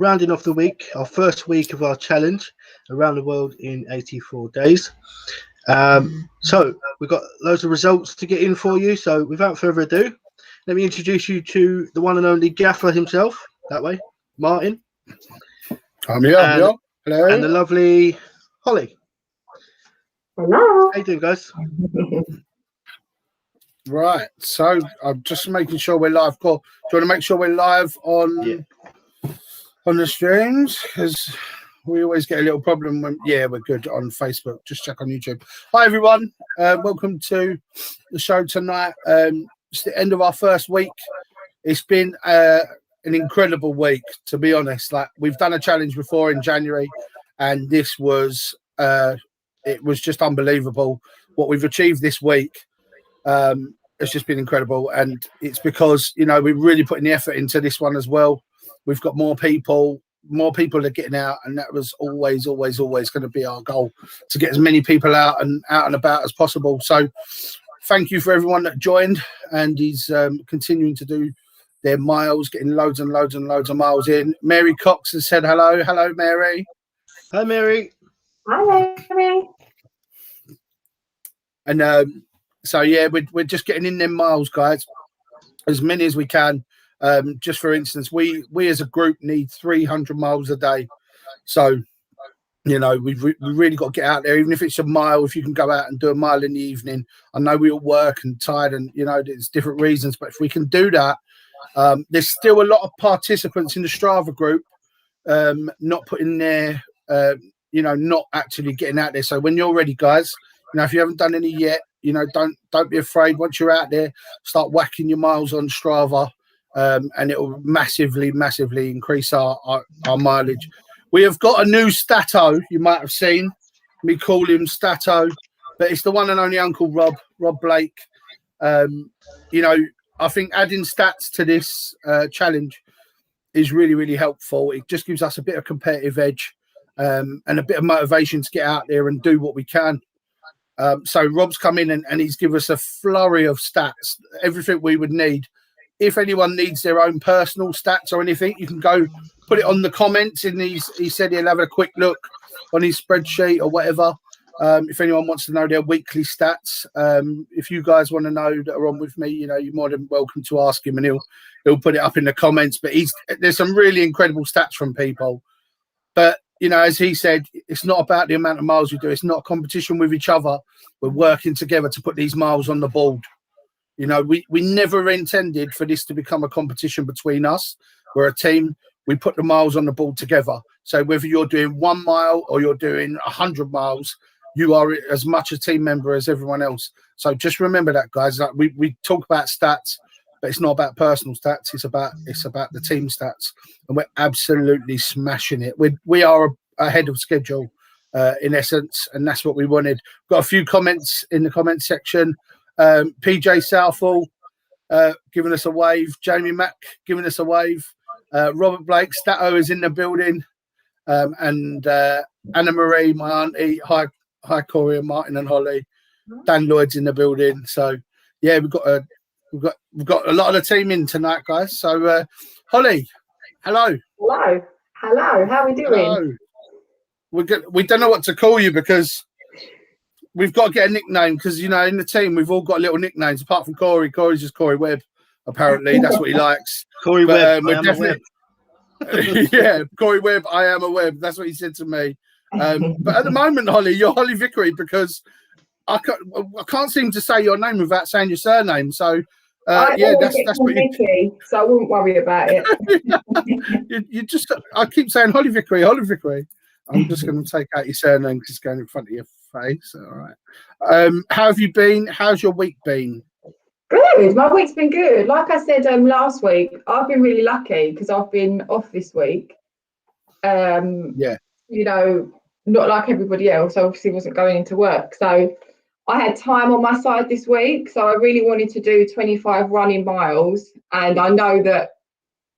rounding off the week, our first week of our challenge around the world in 84 days. So we've got loads of results to get in for you. So without further ado, let me introduce you to the one and only Gaffer himself. That way, Martin. I'm here. And, Hello. And the lovely Holly. Hello. How you doing, guys? Right. So I'm just making sure we're live. Cool. Do you want to make sure we're live on the streams? Because we always get a little problem when we're good on Facebook. Just check on YouTube. Hi everyone. Welcome to the show tonight. It's the end of our first week. It's been an incredible week, to be honest. Like, we've done a challenge before in January, and this was it was just unbelievable what we've achieved this week. It's just been incredible, and it's because, you know, we're really putting the effort into this one as well. We've got more people are getting out, and that was always going to be our goal, to get as many people out and about as possible. So thank you for everyone that joined and is continuing to do their miles, getting loads and loads and loads of miles in. Mary Cox has said hello. Hello, Mary. Hi, Mary. Hi, Mary. And so yeah, we're just getting in them miles, guys, as many as we can. Just for instance, we as a group need 300 miles a day. So, you know, we've really got to get out there, even if it's a mile. If you can go out and do a mile in the evening, I know we all work and tired, and you know, there's different reasons, but if we can do that, there's still a lot of participants in the Strava group not putting their, you know, not actually getting out there. So when you're ready, guys, you know, if you haven't done any yet, you know, don't be afraid. Once you're out there, start whacking your miles on Strava, and it will massively increase our mileage. We have got a new Stato. You might have seen me call him Stato, but it's the one and only Uncle Rob Blake. You know, I think adding stats to this challenge is really helpful. It just gives us a bit of competitive edge, and a bit of motivation to get out there and do what we can. So Rob's come in and he's given us a flurry of stats, everything we would need. If anyone needs their own personal stats or anything, you can go put it on the comments. And he said he'll have a quick look on his spreadsheet or whatever. If anyone wants to know their weekly stats, if you guys want to know that are on with me, you know, you're more than welcome to ask him, and he'll put it up in the comments. But there's some really incredible stats from people. But you know, as he said, it's not about the amount of miles we do. It's not a competition with each other. We're working together to put these miles on the board. You know, we never intended for this to become a competition between us. We're a team. We put the miles on the board together. So whether you're doing 1 mile or you're doing 100 miles, you are as much a team member as everyone else. So just remember that, guys. Like, we talk about stats, but it's not about personal stats. It's about the team stats, and we're absolutely smashing it. We are ahead of schedule, in essence, and that's what we wanted. Got a few comments in the comment section. PJ Southall giving us a wave. Jamie Mack giving us a wave. Robert Blake, Stato is in the building, and Anna Marie, my auntie. Hi, Corey and Martin and Holly. Dan Lloyd's in the building. So yeah, we've got a lot of the team in tonight, guys. So Holly, hello. Hello. How are we doing? Hello. We don't know what to call you, because we've got to get a nickname, because, you know, in the team we've all got little nicknames apart from Corey. Corey's just Corey Webb, apparently. That's what he likes. Corey Webb. We're definitely yeah, Corey Webb. I am a Webb. That's what he said to me. But at the moment, Holly, you're Holly Vickery, because I can't seem to say your name without saying your surname. So yeah, that's what Vicky, so I wouldn't worry about it. you just, I keep saying Holly Vickery. I'm just going to take out your surname because it's going in front of your face. All right. How have you been? How's your week been? Good. My week's been good. Like I said last week, I've been really lucky because I've been off this week. Yeah. You know, not like everybody else. I obviously wasn't going into work, so I had time on my side this week. So I really wanted to do 25 running miles, and I know that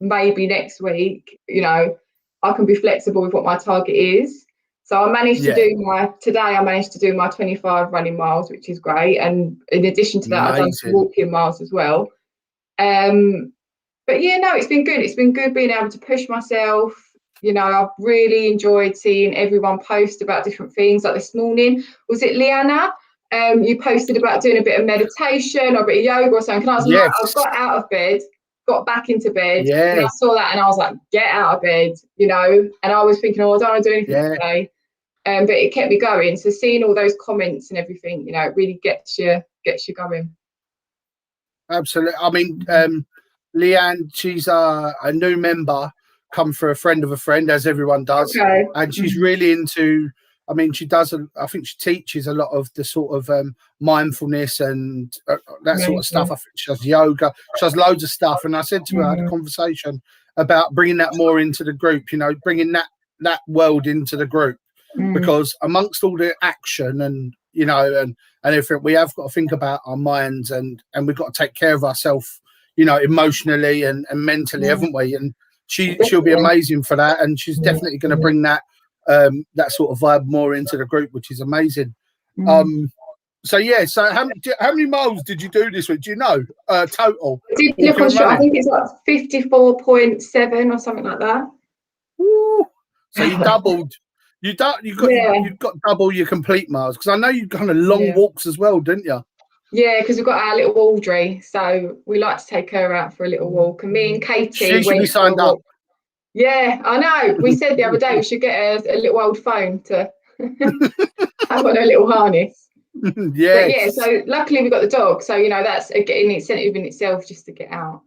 maybe next week, you know, I can be flexible with what my target is. So I managed to do I managed to do my 25 running miles, which is great. And in addition to that, I've done some walking miles as well. But yeah, no, it's been good. It's been good being able to push myself, You know, I've really enjoyed seeing everyone post about different things. Like this morning, was it Leanna? You posted about doing a bit of meditation or a bit of yoga or something. And I was like, I got out of bed, got back into bed. Yeah. And I saw that and I was like, get out of bed, you know. And I was thinking, oh, I don't want to do anything today. But it kept me going. So seeing all those comments and everything, you know, it really gets you going. Absolutely. I mean, Leanne, she's a new member, come for a friend of a friend, as everyone does. Okay. And she's really into, I mean, she does, I think she teaches a lot of the sort of mindfulness and that sort of stuff. I think she does yoga, she does loads of stuff. And I said to her, I had a conversation about bringing that more into the group, you know, bringing that world into the group. Because amongst all the action and, you know, and everything, we have got to think about our minds and we've got to take care of ourselves, you know, emotionally and mentally, haven't we? And she'll be amazing for that. And she's definitely going to bring that sort of vibe more into the group, which is amazing. So yeah, so how many miles did you do this week? Do you know total? I did look on shot. I think it's like 54.7 or something like that. Ooh. So you doubled. You've got double your complete miles, because I know you kind of long walks as well, didn't you? Yeah, because we've got our little Audrey, so we like to take her out for a little walk. And me and Katie, she should be signed up. Yeah, I know. We said the other day we should get a little old phone to have on a little harness. Yeah. Yeah. So luckily we got the dog, so you know that's an incentive in itself just to get out.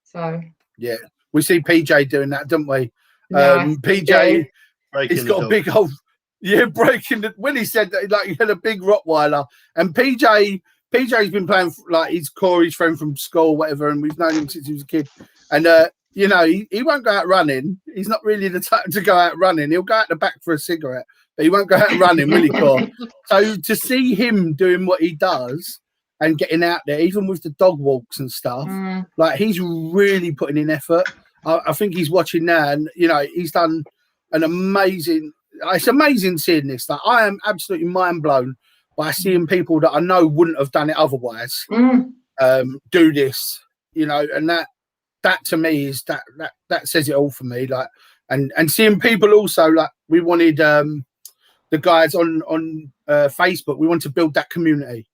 So yeah, we see PJ doing that, don't we? Nice. PJ. He's got a big old, breaking the, when he said that, like, he had a big Rottweiler, and PJ's been playing, like, he's Corey's friend from school, whatever, and we've known him since he was a kid. And, you know, he won't go out running. He's not really the type to go out running. He'll go out the back for a cigarette, but he won't go out running, will he, Corey? So to see him doing what he does and getting out there, even with the dog walks and stuff, like, he's really putting in effort. I think he's watching now, and, you know, he's done an amazing, it's amazing seeing this. Like, I am absolutely mind blown by seeing people that I know wouldn't have done it otherwise do this, you know, and that to me is that says it all for me. Like, and seeing people also, like, we wanted the guys on Facebook, we wanted to build that community,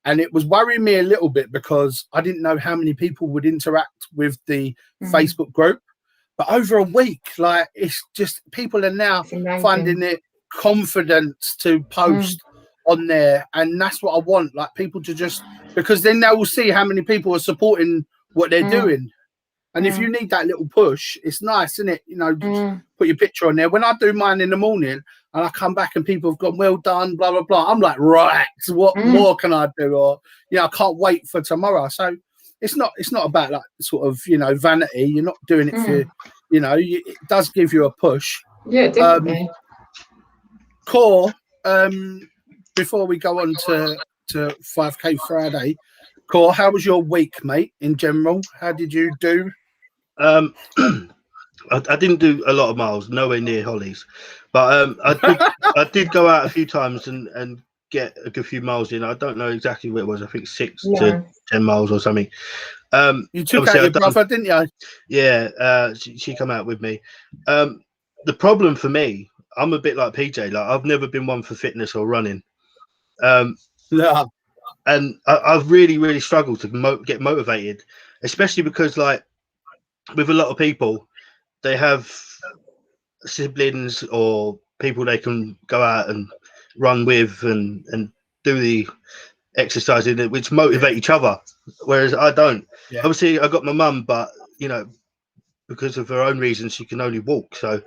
and it was worrying me a little bit because I didn't know how many people would interact with the Facebook group. But over a week, like, it's just people are now finding it confidence to post on there, and that's what I want. Like, people to just, because then they will see how many people are supporting what they're doing. And if you need that little push, it's nice, isn't it? You know, just put your picture on there. When I do mine in the morning and I come back and people have gone, well done, blah, blah, blah, I'm like, right, what more can I do? Or, you know, I can't wait for tomorrow. So it's not about, like, sort of, you know, vanity. You're not doing it for, you know, it does give you a push. Yeah, definitely. Core, before we go on to 5K Friday, Core, how was your week, mate, in general? How did you do? I didn't do a lot of miles, nowhere near Holly's, but I did go out a few times and get a good few miles in. I don't know exactly what it was. I think 6 to 10 miles or something. You took out your brother, didn't you? Yeah, she come out with me. The problem for me, I'm a bit like PJ. Like, I've never been one for fitness or running. Yeah. And I've really, really struggled to get motivated, especially because, like, with a lot of people, they have siblings or people they can go out and run with and do the exercise in it, which motivate each other, whereas I don't. Obviously I got my mum, but, you know, because of her own reasons, she can only walk, so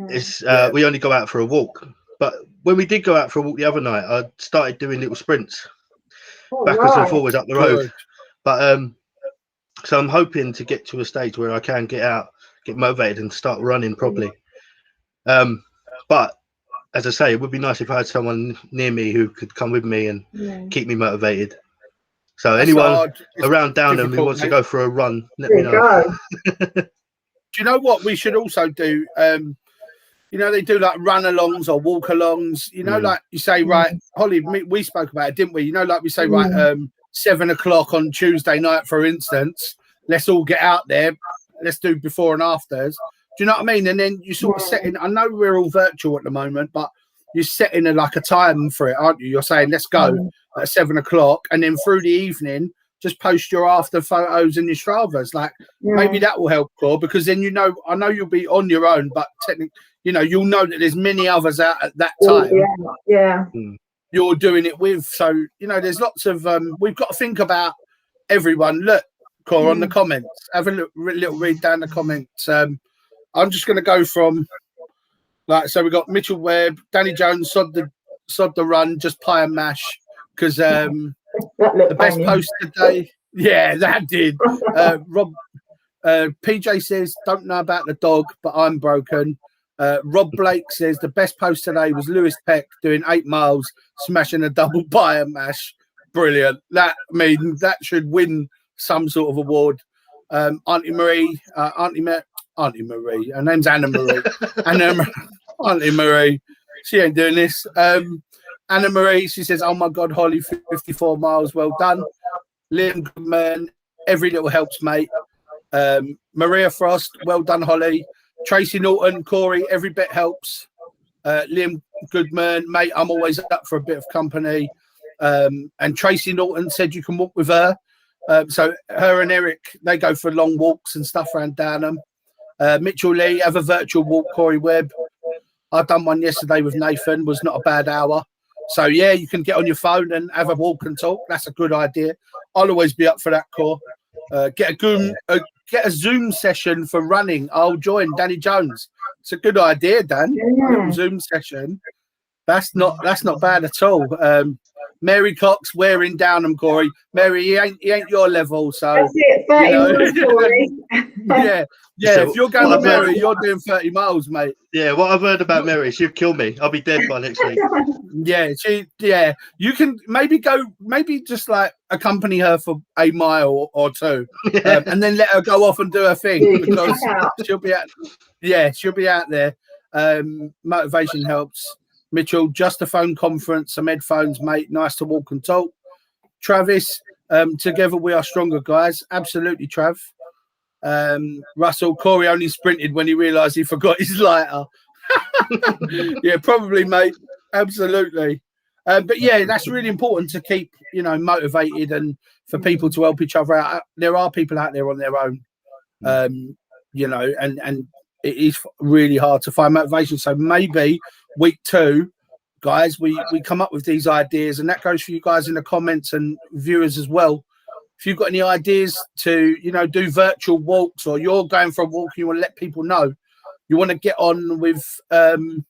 it's we only go out for a walk. But when we did go out for a walk the other night, I started doing little sprints backwards and forwards up the road. But so I'm hoping to get to a stage where I can get out, get motivated and start running properly. But as I say, it would be nice if I had someone near me who could come with me and keep me motivated. So anyone around Downham who wants to go for a run, let me know. Do you know what we should also do? You know, they do like run-alongs or walk-alongs. You know, like you say, right, Holly, we spoke about it, didn't we? You know, like we say, right, 7 o'clock on Tuesday night, for instance, let's all get out there. Let's do before and afters. you know what I mean? And then you sort of set in. I know we're all virtual at the moment, but you're setting like a time for it, aren't you? You're saying let's go at 7 o'clock, and then through the evening, just post your after photos and your Stravas. Like maybe that will help, Cor, because then I know you'll be on your own, but technically, you'll know that there's many others out at that time. Yeah. You're doing it with. So there's lots of. We've got to think about everyone. Look, Cor, on the comments. Have a little read down the comments. I'm just going to go from. So we got Mitchell Webb, Danny Jones, sod the run, just pie and mash, because the best post today. Yeah, that did. Rob PJ says, don't know about the dog, but I'm broken. Rob Blake says the best post today was Lewis Peck doing 8 miles, smashing a double pie and mash. Brilliant. That should win some sort of award. Auntie Marie, her name's Anna Marie. Auntie Marie, she ain't doing this. Anna Marie, she says, oh my God, Holly, 54 miles, well done. Liam Goodman, every little helps, mate. Maria Frost, well done, Holly. Tracy Norton, Corey, every bit helps. Liam Goodman, mate, I'm always up for a bit of company. And Tracy Norton said you can walk with her. So her and Eric, they go for long walks and stuff around Downham. Mitchell Lee, have a virtual walk, Corey Webb. I've done one yesterday with Nathan, was not a bad hour. So, yeah, you can get on your phone and have a walk and talk. That's a good idea. I'll always be up for that, Cor. Get a Zoom session for running. I'll join Danny Jones. It's a good idea, Dan. A Zoom session. That's not bad at all. Mary Cox, wearing Downham, Corey. Mary, he ain't your level, so that's it. Yeah. So, if you're going to Mary, you're doing 30 miles, mate. Yeah, what I've heard about Mary, she'll kill me. I'll be dead by next week. You can maybe just like accompany her for a mile or two, and then let her go off and do her thing, because she'll be out there. Motivation helps. Mitchell, just a phone conference, some headphones, mate. Nice to walk and talk. Travis, together we are stronger, guys. Absolutely, Trav. Russell, Corey only sprinted when he realised he forgot his lighter. Yeah, probably, mate. Absolutely. But yeah, that's really important to keep, motivated and for people to help each other out. There are people out there on their own, and it is really hard to find motivation. So maybe week 2, guys, we come up with these ideas, and that goes for you guys in the comments and viewers as well. If you've got any ideas to, do virtual walks, or you're going for a walk, you want to let people know, you want to get on with, you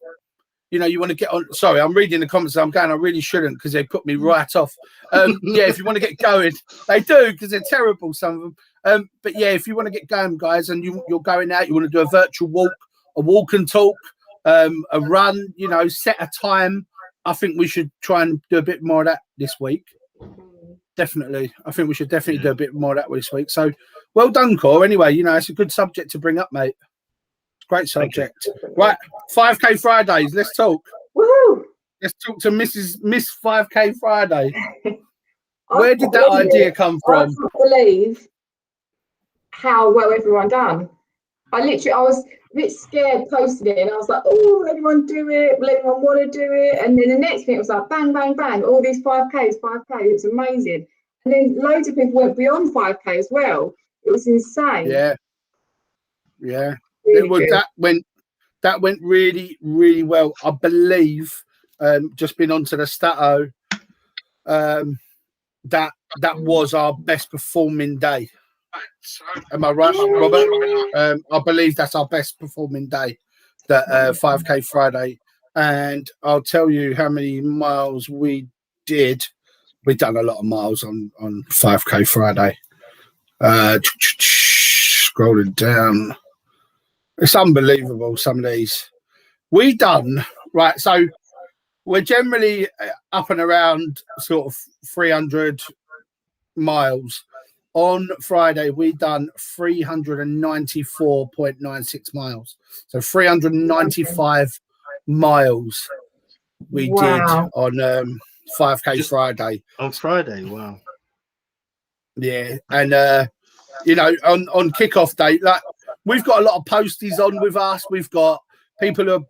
want to get on. Sorry, I'm reading the comments. I'm going, I really shouldn't, because they put me right off. Yeah, if you want to get going, they do, because they're terrible, some of them. But yeah, if you want to get going, guys, and you're going out, you want to do a virtual walk, a walk and talk, a run, set a time. I think we should try and do a bit more of that this week. Definitely. I think we should definitely do a bit more of that this week. So well done, Cor. Anyway, it's a good subject to bring up, mate. Great subject. Right, 5K Fridays. Let's talk. Woo! Let's talk to Miss 5K Friday. Where did that idea come from? I can't believe how well everyone done. I was a bit scared posting it, and I was like, oh, everyone do it. Will anyone want to do it? And then the next thing, it was like, bang, bang, bang. All these 5Ks. It was amazing. And then loads of people went beyond 5K as well. It was insane. Yeah. Really that went really, really well. I believe, just been onto the Stato, that was our best performing day. Am I right, Robert? I believe that's our best performing day, that 5K Friday. And I'll tell you how many miles we did. We've done a lot of miles on 5K Friday. Scrolling down. It's unbelievable, some of these. We done, right, so we're generally up and around sort of 300 miles. On Friday, we done 394.96 miles. So 395 miles we did on 5K Friday. On Friday, wow. Yeah, and, on kickoff day, like, we've got a lot of posties on with us. We've got people who are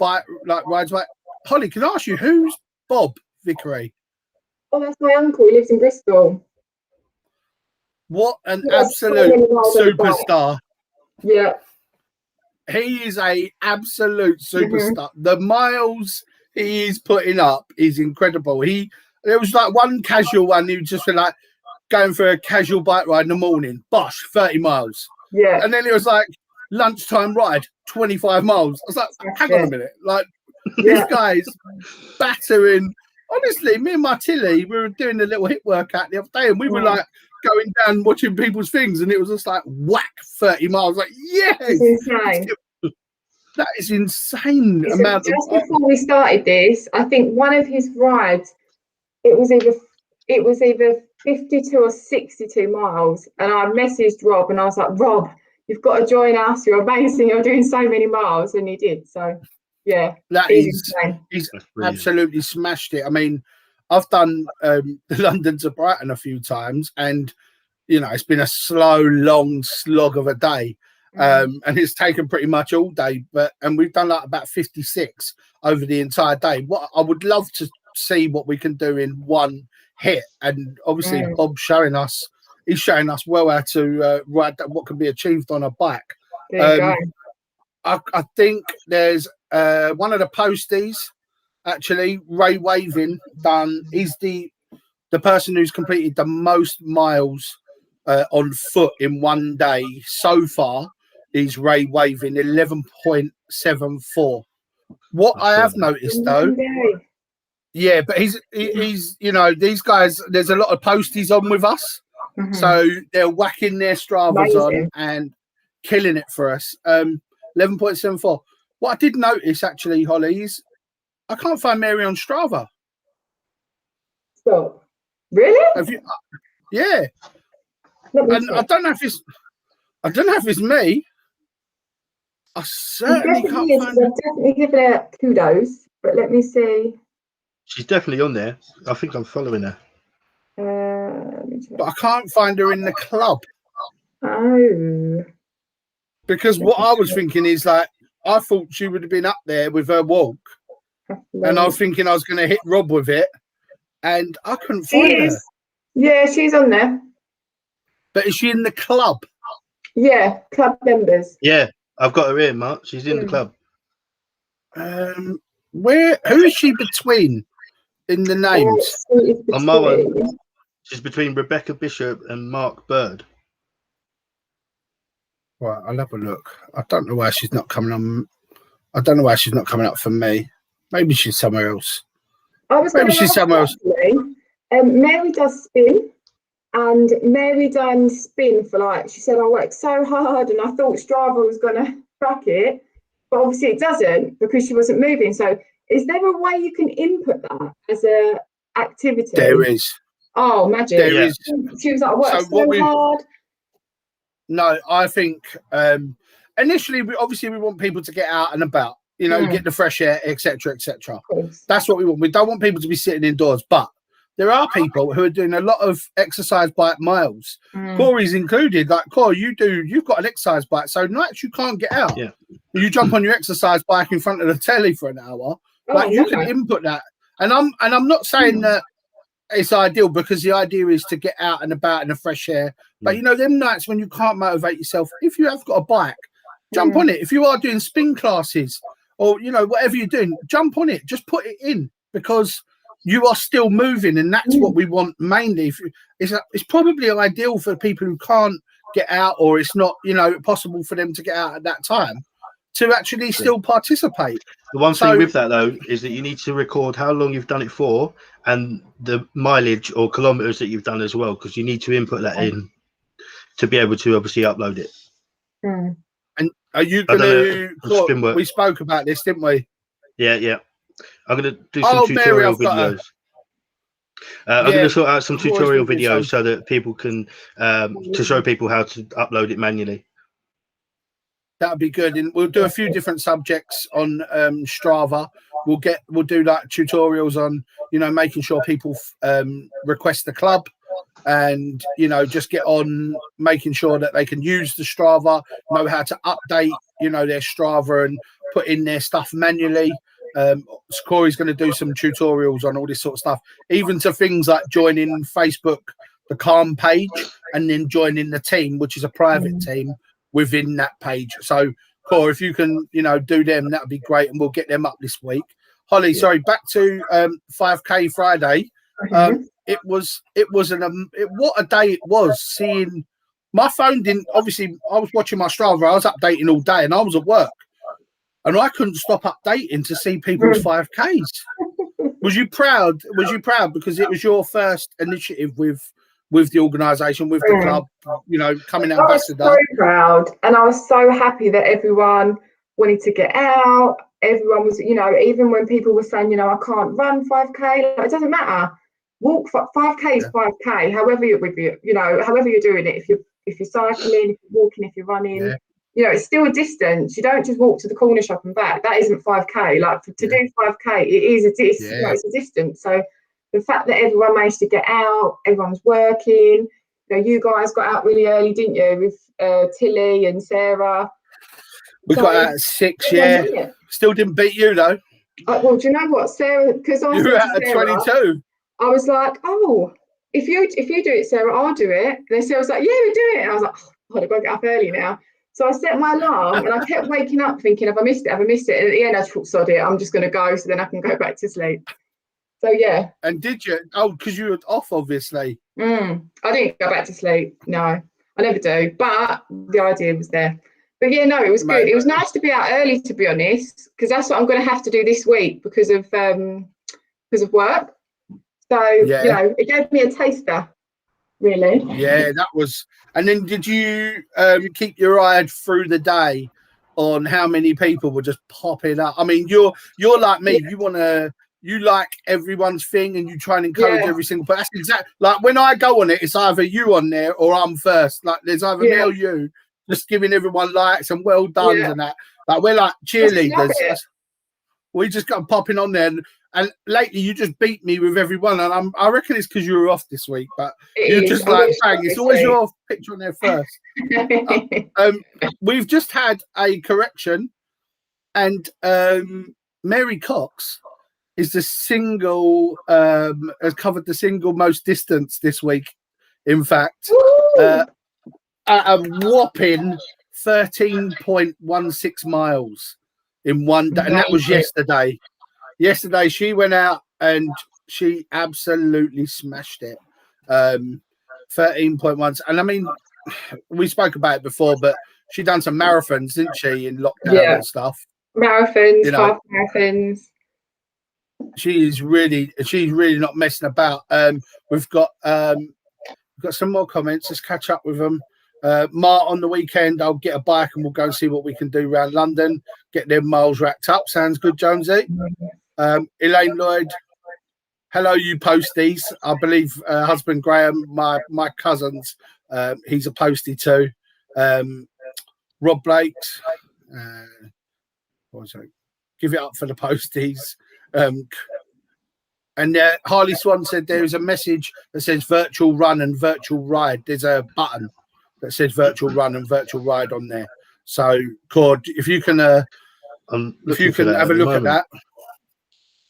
rides bike. Holly, can I ask you, who's Bob Vickery? Oh, that's my uncle. He lives in Bristol. What an Yes, absolute 20 miles on the bike. superstar. Yeah. He is a absolute superstar. The miles he is putting up is incredible. There was like one casual one, he just been like going for a casual bike ride in the morning, bosh, 30 miles. Yeah. And then it was like lunchtime ride, 25 miles. I was like, hang on a minute. Like, this guy's battering. Honestly, me and my Tilly, we were doing a little hip workout the other day, and we were like going down watching people's things, and it was just like whack 30 miles. Like, yes, insane. That is insane amount. Just before we started this, I think one of his rides, it was either 52 or 62 miles, and I messaged Rob, and I was like, Rob, you've got to join us. You're amazing. You're doing so many miles, and he did. So. Yeah, he's absolutely smashed it. I mean, I've done London to Brighton a few times, and it's been a slow, long slog of a day, and it's taken pretty much all day. And we've done like about 56 over the entire day. What I would love to see what we can do in one hit, and obviously Bob's showing us. He's showing us well how to ride what can be achieved on a bike. There you go. I think there's one of the posties, actually, Ray Waving, he's the person who's completed the most miles on foot in one day so far is Ray Waving, 11.74. What I have noticed though, yeah, but he's these guys, there's a lot of posties on with us, so they're whacking their Stravas on and killing it for us. 11.74. What I did notice, actually, Holly, is I can't find Mary on Strava. Stop. Really? Have you? Yeah. And I don't know if it's me. I certainly can't find her. Definitely giving her kudos, but let me see. She's definitely on there. I think I'm following her. But I can't find her in the club. Oh. Because what I was thinking is like, I thought she would have been up there with her walk. And I was thinking I was going to hit Rob with it. And I couldn't find her. Yeah, she's on there. But is she in the club? Yeah, club members. Yeah, I've got her here, Mark. She's in the club. Who is she between in the names? On my one, she's between Rebecca Bishop and Mark Bird. Right, I'll have a look. I don't know why she's not coming on. I don't know why she's not coming up for me. Maybe she's somewhere else. Maybe she's somewhere else. Mary does spin, and Mary done spin for she said, I worked so hard, and I thought Strava was going to track it, but obviously it doesn't because she wasn't moving. So is there a way you can input that as a activity? There is. Oh, magic. There is. She was like, I worked so hard. No, I think initially, we want people to get out and about, get the fresh air, etc., etc. That's what we want. We don't want people to be sitting indoors, but there are people who are doing a lot of exercise bike miles. Corey's included. Like, Corey, you've got an exercise bike, so nights you can't get out. Yeah. You jump on your exercise bike in front of the telly for an hour. You can input that. And I'm not saying that it's ideal, because the idea is to get out and about in the fresh air. But them nights when you can't motivate yourself, if you have got a bike, jump on it. If you are doing spin classes or whatever you're doing, jump on it. Just put it in, because you are still moving, and that's what we want mainly. It's probably ideal for people who can't get out, or it's not possible for them to get out at that time, to actually still participate. The one thing with that though is that you need to record how long you've done it for and the mileage or kilometers that you've done as well, because you need to input that in to be able to obviously upload it. And are you going to? We spoke about this, didn't we? Yeah. I'm going to do some tutorial videos. I'm going to sort out some tutorial videos so that people can to show people how to upload it manually. That'd be good, and we'll do a few different subjects on Strava. We'll do like tutorials on making sure people request the club, and just get on making sure that they can use the Strava, know how to update their Strava and put in their stuff manually. Corey's going to do some tutorials on all this sort of stuff, even to things like joining Facebook, the Calm page, and then joining the team, which is a private team within that page. So Corey, if you can do them, that would be great, and we'll get them up this week. Holly, sorry, back to 5K Friday. It was what a day it was. Seeing my phone didn't, obviously I was watching my Strava, I was updating all day, and I was at work, and I couldn't stop updating to see people's 5Ks. Was you proud because it was your first initiative with the organisation, with the club, coming ambassador? I was so proud, and I was so happy that everyone wanted to get out. Everyone was, even when people were saying, I can't run 5K, it doesn't matter. Walk 5K is 5K. However however you're doing it. If you're cycling, if you're walking, if you're running, it's still a distance. You don't just walk to the corner shop and back. That isn't 5K. Like to do 5K, it's a distance. So the fact that everyone managed to get out, everyone's working. You guys got out really early, didn't you, with Tilly and Sarah? We got out at 6, Still didn't beat you though. Well, do you know what, Sarah? Because I you were out at 22. I was like, oh, if you do it, Sarah, I'll do it. And then Sarah was like, yeah, we'll do it. And I was like, oh, I've got to get up early now. So I set my alarm, and I kept waking up thinking, have I missed it? Have I missed it? And at the end, I thought, sod it, I'm just going to go, so then I can go back to sleep. So yeah. And did you? Oh, because you were off, obviously. I didn't go back to sleep. No, I never do. But the idea was there. But yeah, no, it was good. It was nice to be out early, to be honest, because that's what I'm going to have to do this week because of work. So it gave me a taster, really. Yeah, that was. And then did you keep your eye through the day on how many people were just popping up? I mean, you're like me. You like everyone's thing, and you try and encourage every single. But that's exactly like when I go on it, it's either you on there or I'm first. Like there's either me or you. Just giving everyone likes and well done and that. Like we're like cheerleaders. We just got popping on there, and lately you just beat me with everyone. And I reckon it's because you were off this week, but you just like bang. It's always your picture on there first. We've just had a correction, and Mary Cox is the single has covered the single most distance this week. In fact. At a whopping 13.16 miles in one day. And that was yesterday. Yesterday, she went out and she absolutely smashed it. 13.1. And I mean, we spoke about it before, but she done some marathons, didn't she, in lockdown and stuff? Marathons, half marathons. She's really not messing about. We've got some more comments. Let's catch up with them. Mart, on the weekend, I'll get a bike and we'll go and see what we can do around London. Get them miles racked up. Sounds good, Jonesy. Elaine Lloyd, hello, you posties. I believe husband Graham, my cousins, he's a postie too. Rob Blakes, give it up for the posties. And Harley Swan said there is a message that says virtual run and virtual ride. There's a button that says virtual run and virtual ride on there. So, Cord, if you can have a look at that.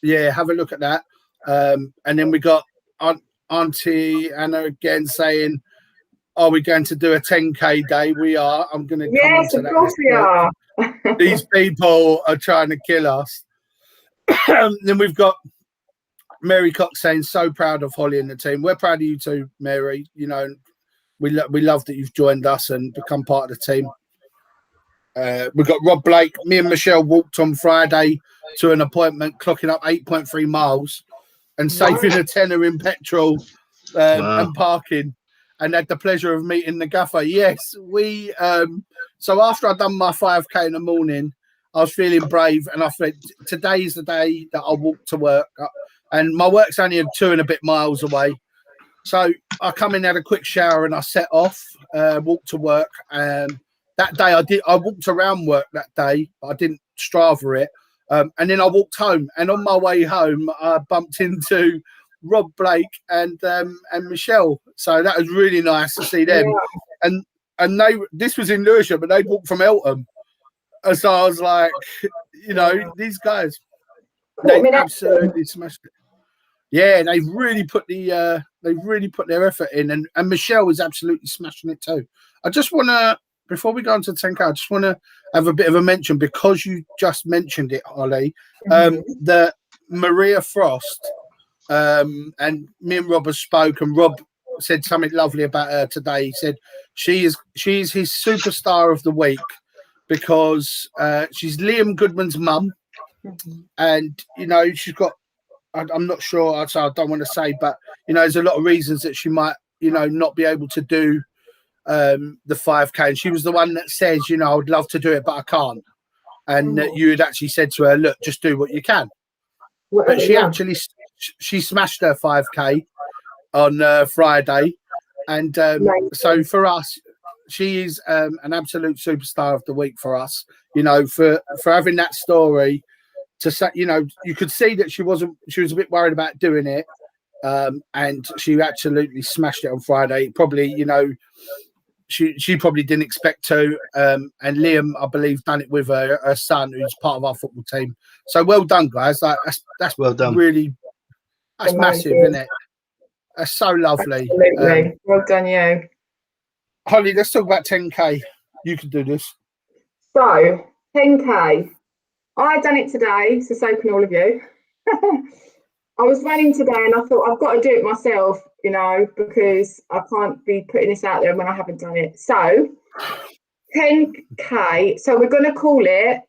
Yeah, have a look at that. And then we got Auntie Anna again saying, are we going to do a 10K day? We are. I'm going to come Yes, of course we are. These people are trying to kill us. Then we've got Mary Cox saying, so proud of Holly and the team. We're proud of you too, Mary. We love that you've joined us and become part of the team. We've got Rob Blake. Me and Michelle walked on Friday to an appointment, clocking up 8.3 miles and saving a tenner in petrol and parking, and had the pleasure of meeting the gaffer. Yes, we. So after I'd done my 5K in the morning, I was feeling brave, and I thought today is the day that I'll walk to work. And my work's only 2 and a bit miles away. So I come in, had a quick shower, and I set off, walked to work. That day I walked around work that day, but I didn't Strava it. And then I walked home, and on my way home, I bumped into Rob Blake and Michelle. So that was really nice to see them. Yeah. And this was in Lewisham, but they walked from Eltham. And so I was like, you know, these guys, they absolutely smashed it. Yeah, they've really put their effort in, and Michelle is absolutely smashing it too. I just want to, before we go on to 10K, I just want to have a bit of a mention, because you just mentioned it, Holly, that Maria Frost, and me and Rob have spoke, and Rob said something lovely about her today. He said she is his superstar of the week, because she's Liam Goodman's mum, and you know, she's got, I'm not sure, so I don't want to say, but you know, there's a lot of reasons that she might, you know, not be able to do the 5K. And she was the one that says, you know, I would love to do it, but I can't. And you had actually said to her, look, just do what you can. But she actually smashed her 5K on Friday, and so for us, she is an absolute superstar of the week for us. You know, for having that story. To say, you know, you could see that she was a bit worried about doing it, and she absolutely smashed it on Friday. Probably, you know, she probably didn't expect to, and Liam, I believe, done it with her son, who's part of our football team. So well done, guys. Like, that's well done. Really, that's massive, isn't it? That's so lovely. Absolutely. Well done, you. Holly, let's talk about 10K. You can do this. So 10K. I done it today, so can all of you. I was running today and I thought, I've got to do it myself, you know, because I can't be putting this out there when I haven't done it. So 10K. So we're going to call it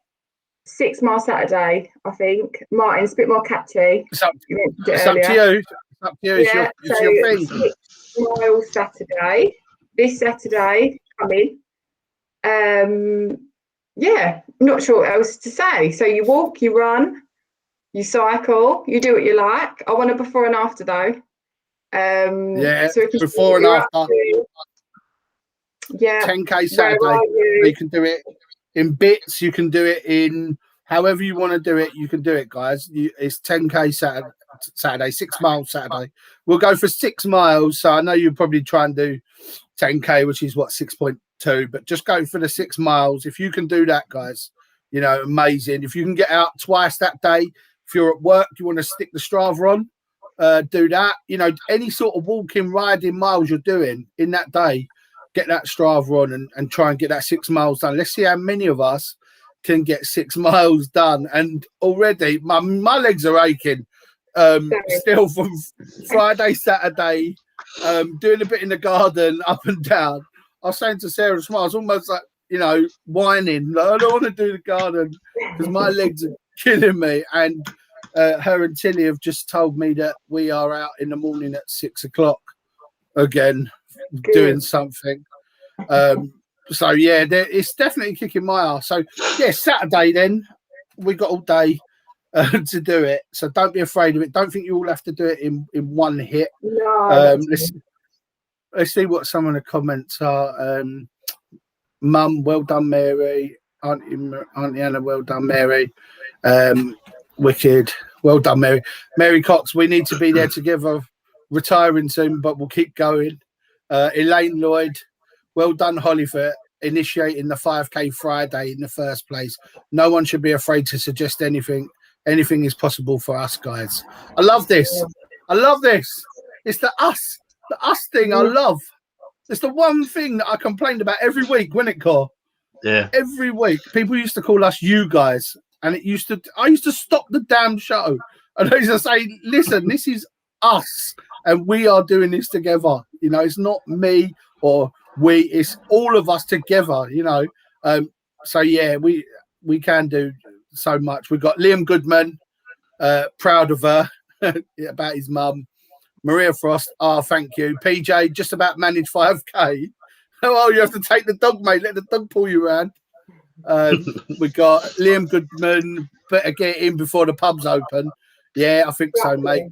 6 Mile Saturday, I think. Martin, it's a bit more catchy. It's up to you. It's up to you. It's your thing. 6 Mile Saturday. This Saturday coming. Yeah, not sure what else to say. So you walk, you run, you cycle, you do what you like. I want a before and after though. Yeah, so before and after. Yeah. 10K Saturday. You can do it in bits. You can do it in however you want to do it. You can do it, guys. It's 10K Saturday, 6 Mile Saturday. We'll go for 6 miles. So I know you'll probably try and do 10K, which is what, 6.2, but just go for the 6 miles. If you can do that, guys, you know, amazing. If you can get out twice that day, if you're at work, you want to stick the Strava on, do that. You know, any sort of walking, riding miles you're doing in that day, get that Strava on and try and get that 6 miles done. Let's see how many of us can get 6 miles done. And already my legs are aching still from Friday, Saturday, doing a bit in the garden, up and down. I was saying to Sarah this morning, I was almost like, you know, whining. Like, I don't want to do the garden because my legs are killing me. And her and Tilly have just told me that we are out in the morning at 6 o'clock again, doing something. So, yeah, it's definitely kicking my ass. So, yeah, Saturday then, we got all day to do it. So don't be afraid of it. Don't think you all have to do it in one hit. No, let's see what some of the comments are. Mum, well done, Mary. Auntie Anna, well done, Mary. Wicked, well done, Mary. Mary Cox, we need to be there together. Retiring soon, but we'll keep going. Elaine Lloyd, well done, Holly, for initiating the 5K Friday in the first place. No one should be afraid to suggest anything. Anything is possible for us, guys. I love this. I love this. It's the us thing I love. It's the one thing that I complained about every week, wasn't it, Cor? Yeah. Every week. People used to call us you guys. And I used to stop the damn show. And I used to say, listen, this is us. And we are doing this together. You know, it's not me or we, it's all of us together, you know. So yeah, we can do so much. We've got Liam Goodman, proud of her about his mum. Maria Frost, thank you. PJ, just about managed 5K. Oh, you have to take the dog, mate. Let the dog pull you around. We got Liam Goodman, better get in before the pubs open. Yeah, I think so, mate.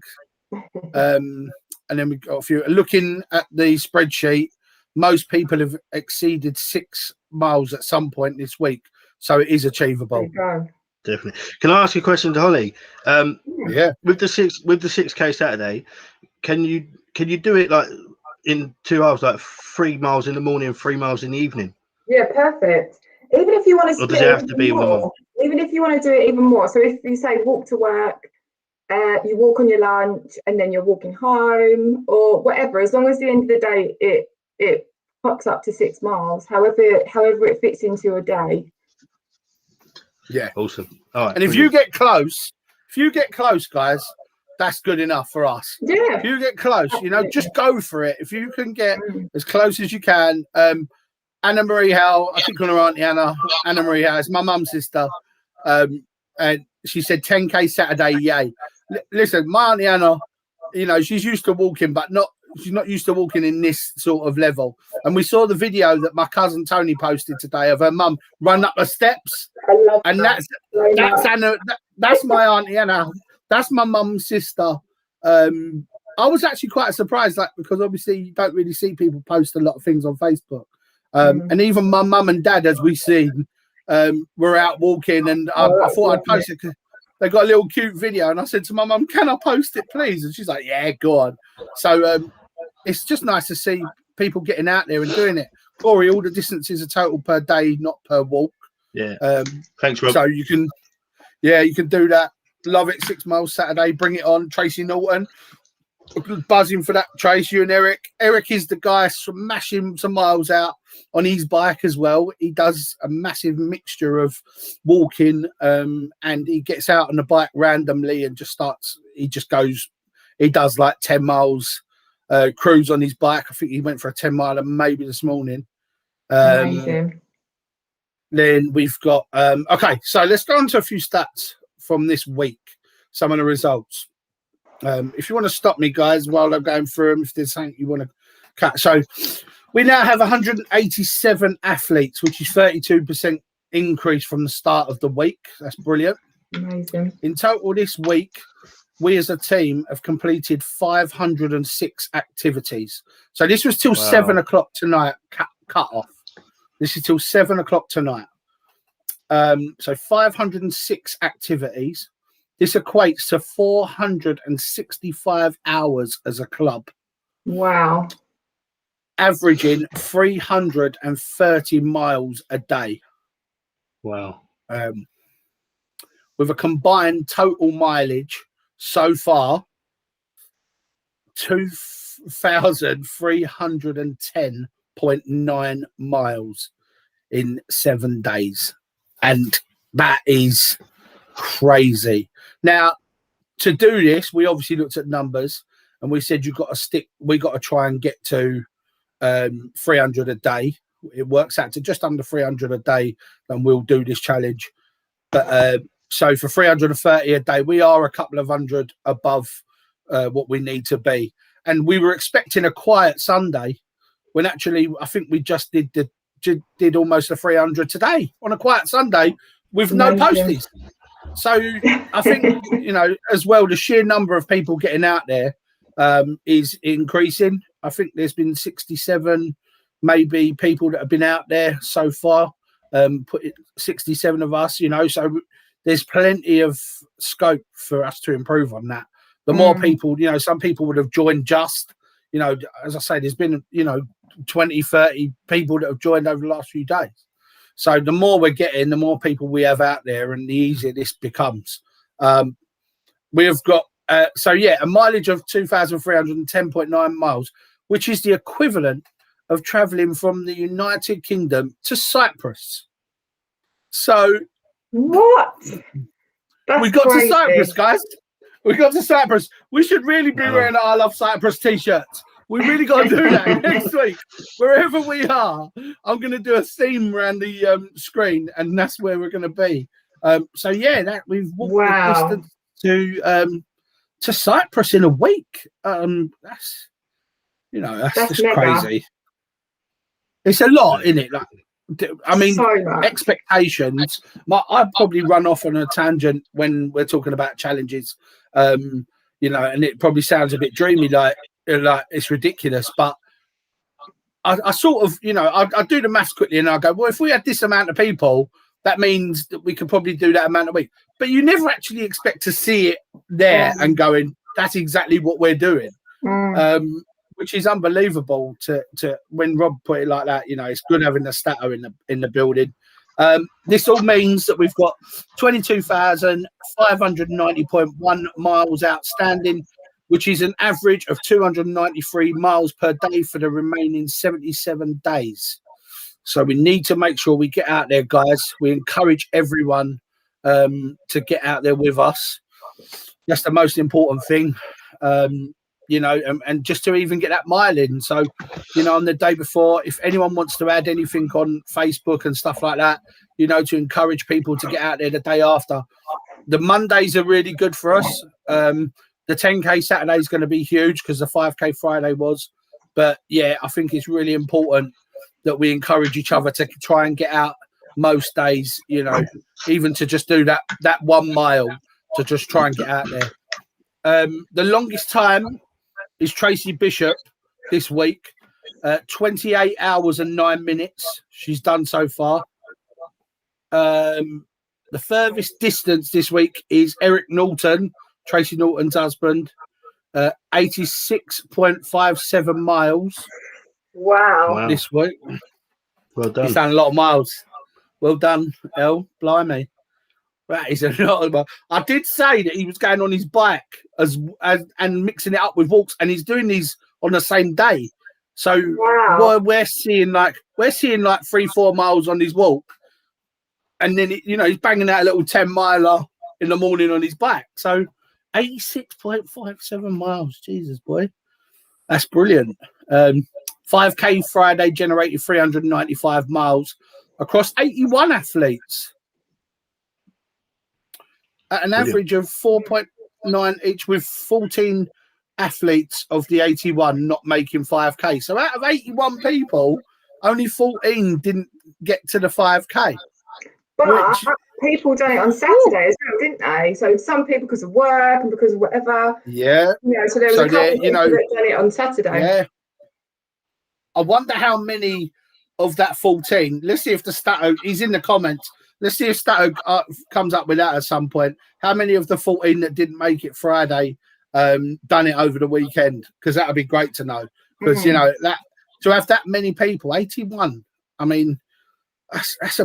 And then we got a few. Looking at the spreadsheet, most people have exceeded 6 miles at some point this week, so it is achievable. definitely. Can I ask you a question to Holly? Yeah. With the 6K Saturday, can you do it like in 2 hours, like 3 miles in the morning and 3 miles in the evening? Yeah, perfect. Even if you want to Or does it have to be more, even if you want to do it even more. So if you say walk to work, you walk on your lunch, and then you're walking home, or whatever. As long as at the end of the day it pops up to 6 miles, however it fits into a day. Yeah. Awesome. All right. And if you get close, guys, that's good enough for us. Yeah. If you get close, you know, just go for it. If you can get as close as you can. Anna Marie Howe, I think on her auntie Anna Marie Howe, is my mum's sister. And she said 10K Saturday, yay. Listen, my auntie Anna, you know, she's used to walking, but she's not used to walking in this sort of level. And we saw the video that my cousin Tony posted today of her mum run up the steps. I love and that. that's Anna. That's my auntie Anna. That's my mum's sister. I was actually quite surprised, like, because obviously you don't really see people post a lot of things on Facebook. And even my mum and dad, as we see, were out walking, and I thought I'd post it because they got a little cute video. And I said to my mum, "Can I post it, please?" And she's like, "Yeah, go on." So it's just nice to see people getting out there and doing it. Corey, all the distances are total per day, not per walk. Yeah. Thanks, Rob. So you can do that. Love it. 6 miles Saturday. Bring it on. Tracy Norton, buzzing for that. Trace, you and Eric. Eric is the guy smashing some miles out on his bike as well. He does a massive mixture of walking, and he gets out on the bike randomly and just starts. He does like 10 miles cruise on his bike. I think he went for a 10-miler maybe this morning. Amazing. Then we've got okay, so let's go on to a few stats from this week, some of the results. If you want to stop me, guys, while I'm going through them, if there's something you want to cut. So we now have 187 athletes, which is 32% increase from the start of the week. That's brilliant. Amazing. In total this week, we as a team have completed 506 activities. So this was till 7 o'clock tonight, cut off. This is till 7 o'clock tonight. So 506 activities. This equates to 465 hours as a club. Wow. Averaging 330 miles a day. Wow. With a combined total mileage so far, 2,310.9 miles in 7 days. And that is crazy. Now, to do this, we obviously looked at numbers and we said we got to try and get to 300 a day. It works out to just under 300 a day, and we'll do this challenge. But so for 330 a day, we are a couple of hundred above what we need to be. And we were expecting a quiet Sunday when actually I think we just did almost a 300 today on a quiet Sunday with no posties. So I think, you know, as well, the sheer number of people getting out there is increasing. I think there's been 67 maybe people that have been out there so far, 67 of us, you know, so there's plenty of scope for us to improve on that. The more people, you know, some people would have joined just, you know, as I say, there's been, you know, 20, 30 people that have joined over the last few days. So the more we're getting, the more people we have out there and the easier this becomes. We've got, a mileage of 2,310.9 miles, which is the equivalent of traveling from the United Kingdom to Cyprus. So what? We got to Cyprus, guys. We got to Cyprus. We should really be wearing our I Love Cyprus t-shirts. We really got to do that next week. Wherever we are, I'm going to do a theme around the screen, and that's where we're going to be. So yeah, that we've walked the distance to Cyprus in a week. That's just crazy. It's a lot, isn't it? Like, I mean, so expectations. I'd probably run off on a tangent when we're talking about challenges, you know, and it probably sounds a bit dreamy, like it's ridiculous. But I sort of, you know, I do the maths quickly and I go, well, if we had this amount of people, that means that we could probably do that amount a week. But you never actually expect to see it there and going, that's exactly what we're doing. Which is unbelievable to when Rob put it like that. You know, it's good having a statter in the building. This all means that we've got 22,590.1 miles outstanding, which is an average of 293 miles per day for the remaining 77 days. So we need to make sure we get out there, guys. We encourage everyone to get out there with us. That's the most important thing. You know, and just to even get that mile in. So, you know, on the day before, if anyone wants to add anything on Facebook and stuff like that, you know, to encourage people to get out there the day after. The Mondays are really good for us. The 10K Saturday is going to be huge because the 5K Friday was. But, yeah, I think it's really important that we encourage each other to try and get out most days, you know, even to just do that 1 mile, to just try and get out there. The longest time is Tracy Bishop this week, 28 hours and 9 minutes she's done so far. The furthest distance this week is Eric Norton, Tracy Norton's husband, 86.57 miles. Wow. This week. Well done. He's done a lot of miles. Well done, El. Blimey. That is a lot of miles. I did say that he was going on his bike as and mixing it up with walks, and he's doing these on the same day. So we're seeing like 3-4 miles on his walk, and then you know he's banging out a little 10-miler in the morning on his bike. So 86.57 miles. Jesus, boy, that's brilliant. 5K Friday generated 395 miles across 81 athletes at an average of 4.9 each, with 14 athletes of the 81 not making 5K. So out of 81 people, only 14 didn't get to the 5K. But people done it on Saturday as well, didn't they? So some people because of work and because of whatever. Yeah. You know, so there was a couple of people that done it on Saturday. Yeah. I wonder how many of that 14. Let's see if the Stato, he's in the comments. Let's see if Stato comes up with that at some point. How many of the 14 that didn't make it Friday done it over the weekend? Because that would be great to know. Because, you know, that to have that many people, 81, I mean, that's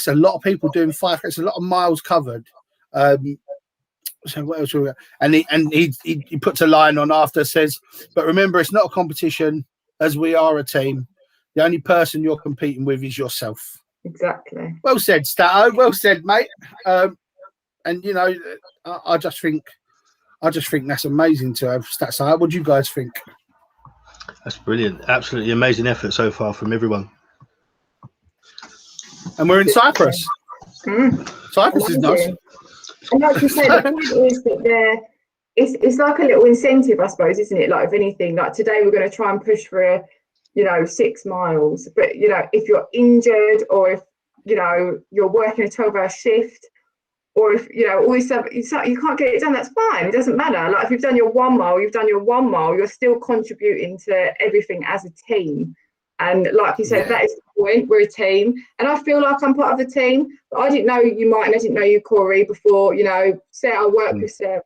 a lot of people doing 5. It's a lot of miles covered. So what else? And he puts a line on after, says, but remember, it's not a competition, as we are a team. The only person you're competing with is yourself. Exactly. Well said, Stato. Well said, mate. And you know, I just think that's amazing to have stats like that. What do you guys think? That's brilliant. Absolutely amazing effort so far from everyone. And we're in Cyprus. Cyprus is nice. And like you say, the point is that it's like a little incentive, I suppose, isn't it? Like, if anything, like today we're going to try and push for 6 miles. But, you know, if you're injured or if, you know, you're working a 12-hour shift or if, you know, all this stuff, it's like you can't get it done, that's fine. It doesn't matter. Like, if you've done your 1 mile, you're still contributing to everything as a team. And like you said, that is the point. We're a team. And I feel like I'm part of the team. But I didn't know you, Martin. I didn't know you, Corey, before, you know, Sarah, I worked with Sarah.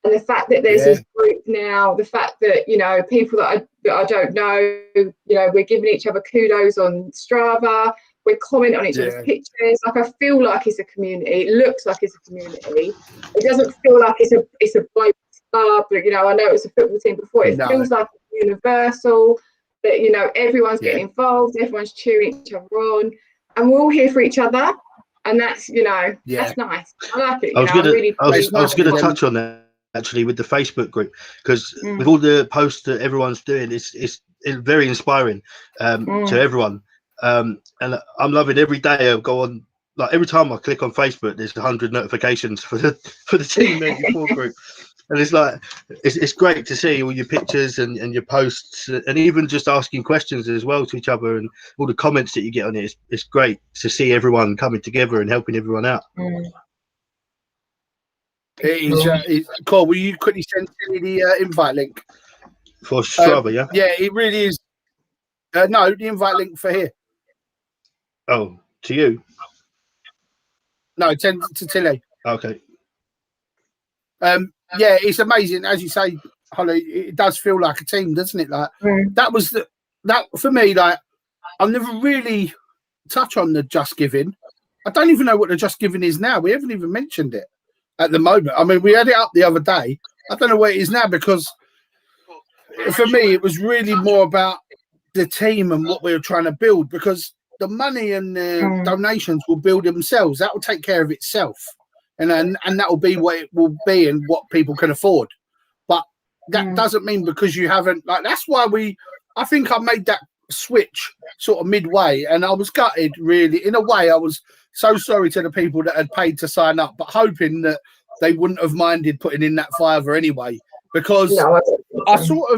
And the fact that there's this group now, the fact that, you know, people that I don't know, you know, we're giving each other kudos on Strava, we're commenting on each other's pictures. Like, I feel like it's a community. It looks like it's a community. It doesn't feel like it's a bloke club. But, you know, I know it was a football team before. It feels like it's universal, that, you know, everyone's getting involved, everyone's cheering each other on, and we're all here for each other. And that's, you know, that's nice. I like it. I was going to touch on that. Actually, with the Facebook group, because with all the posts that everyone's doing, it's very inspiring to everyone. And I'm loving every day I go on. Like, every time I click on Facebook, there's 100 notifications for the Team 84 group, and it's like it's great to see all your pictures and your posts, and even just asking questions as well to each other, and all the comments that you get on it. It's great to see everyone coming together and helping everyone out. Cole, will you quickly send me the invite link for Strava? Yeah, it really is. No, the invite link for here. Oh, to you. No, 10 to Tilly. Okay. Yeah, it's amazing. As you say, Holly, it does feel like a team, doesn't it? Like that was that for me. Like I'll never really touch on the Just Giving. I don't even know what the Just Giving is now. We haven't even mentioned it at the moment. I mean, we had it up the other day. I don't know where it is now because for me, it was really more about the team and what we were trying to build because the money and the donations will build themselves. That will take care of itself. And that will be what it will be and what people can afford. But that doesn't mean because you haven't, like, that's why I think I made that switch sort of midway and I was gutted, really. In a way, I was so sorry to the people that had paid to sign up, but hoping that they wouldn't have minded putting in that $5 anyway, because I sort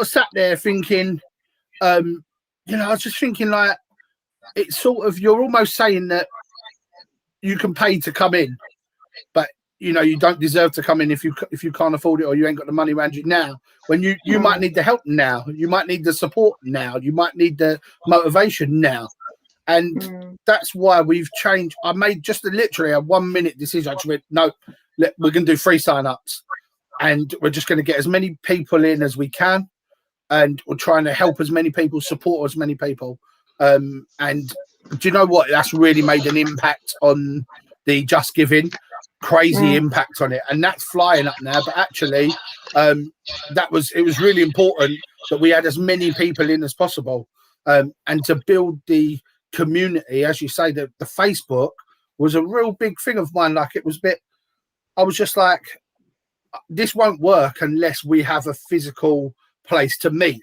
of sat there thinking, I was just thinking like, it's sort of, you're almost saying that you can pay to come in, but you don't deserve to come in if you can't afford it or you ain't got the money around you now. When you might need the help now, you might need the support now, you might need the motivation now, and that's why we've changed. I made just literally a 1 minute decision. I just went, no, we're going to do free sign-ups, and we're just going to get as many people in as we can, and we're trying to help as many people, support as many people, and do you know what? That's really made an impact on the Just Giving, crazy impact on it, and that's flying up now. But actually, it was really important that we had as many people in as possible, and to build the community, as you say, the Facebook was a real big thing of mine. Like it was a bit, I was just like, this won't work unless we have a physical place to meet.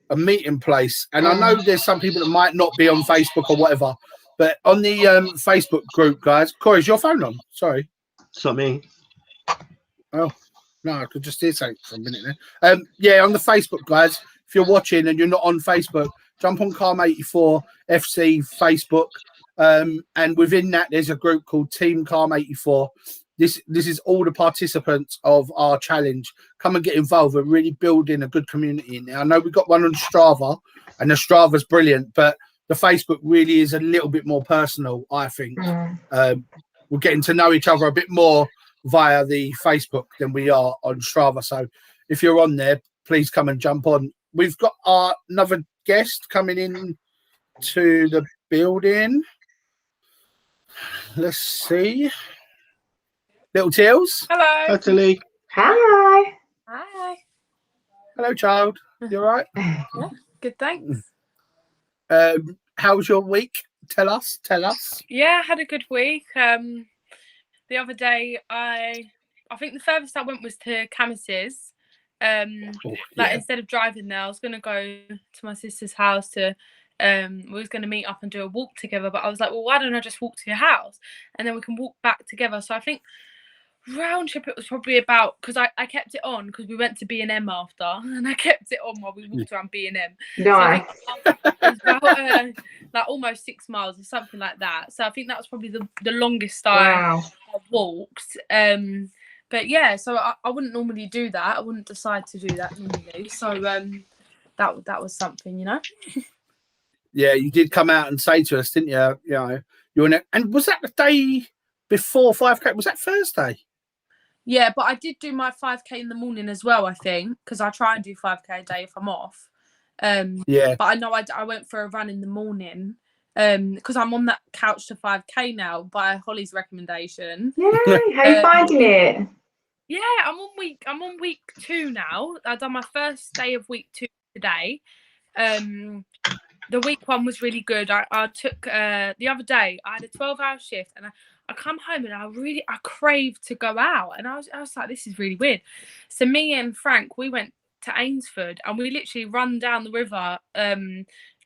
A meeting place, and I know there's some people that might not be on Facebook or whatever, but on the Facebook group, guys. Corey, is your phone on? Sorry, it's not me. Oh no, I could just hear something for a minute there. Yeah, on the Facebook, guys. If you're watching and you're not on Facebook, jump on Calm84 FC Facebook, and within that there's a group called Team Calm84. This is all the participants of our challenge. Come and get involved. We're really building a good community in there. I know we've got one on Strava, and the Strava's brilliant, but the Facebook really is a little bit more personal, I think. We're getting to know each other a bit more via the Facebook than we are on Strava. So if you're on there, please come and jump on. We've got another guest coming in to the building. Let's see. Little Teals. Hello. Hi, Tilly. Hi. Hi. Hello, child. You all right? Yeah, good, thanks. How was your week? Tell us. Yeah, I had a good week. The other day, I think the furthest I went was to Camis's. Instead of driving there, I was going to go to my sister's house to. We was going to meet up and do a walk together, but I was like, well, why don't I just walk to your house and then we can walk back together? So I think round trip it was probably about, because I kept it on because we went to B&M after, and I kept it on while we walked around B&M. Nice. So it was about like almost 6 miles or something like that. So I think that was probably the longest I walked. But yeah, so I wouldn't normally do that. I wouldn't decide to do that normally. So that was something, Yeah, you did come out and say to us, didn't you? You're in it. And was that the day before 5K? Was that Thursday? Yeah, but I did do my 5K in the morning as well, I think, because I try and do 5K a day if I'm off. But I know I went for a run in the morning because I'm on that Couch to 5K now by Holly's recommendation. Yay, how are you finding it? Yeah, I'm on week 2 now. I've done my first day of week 2 today. The week 1 was really good. I took the other day, I had a 12-hour shift and I come home and I craved to go out, and I was like, this is really weird. So me and Frank, we went to Ainsford and we literally run down the river,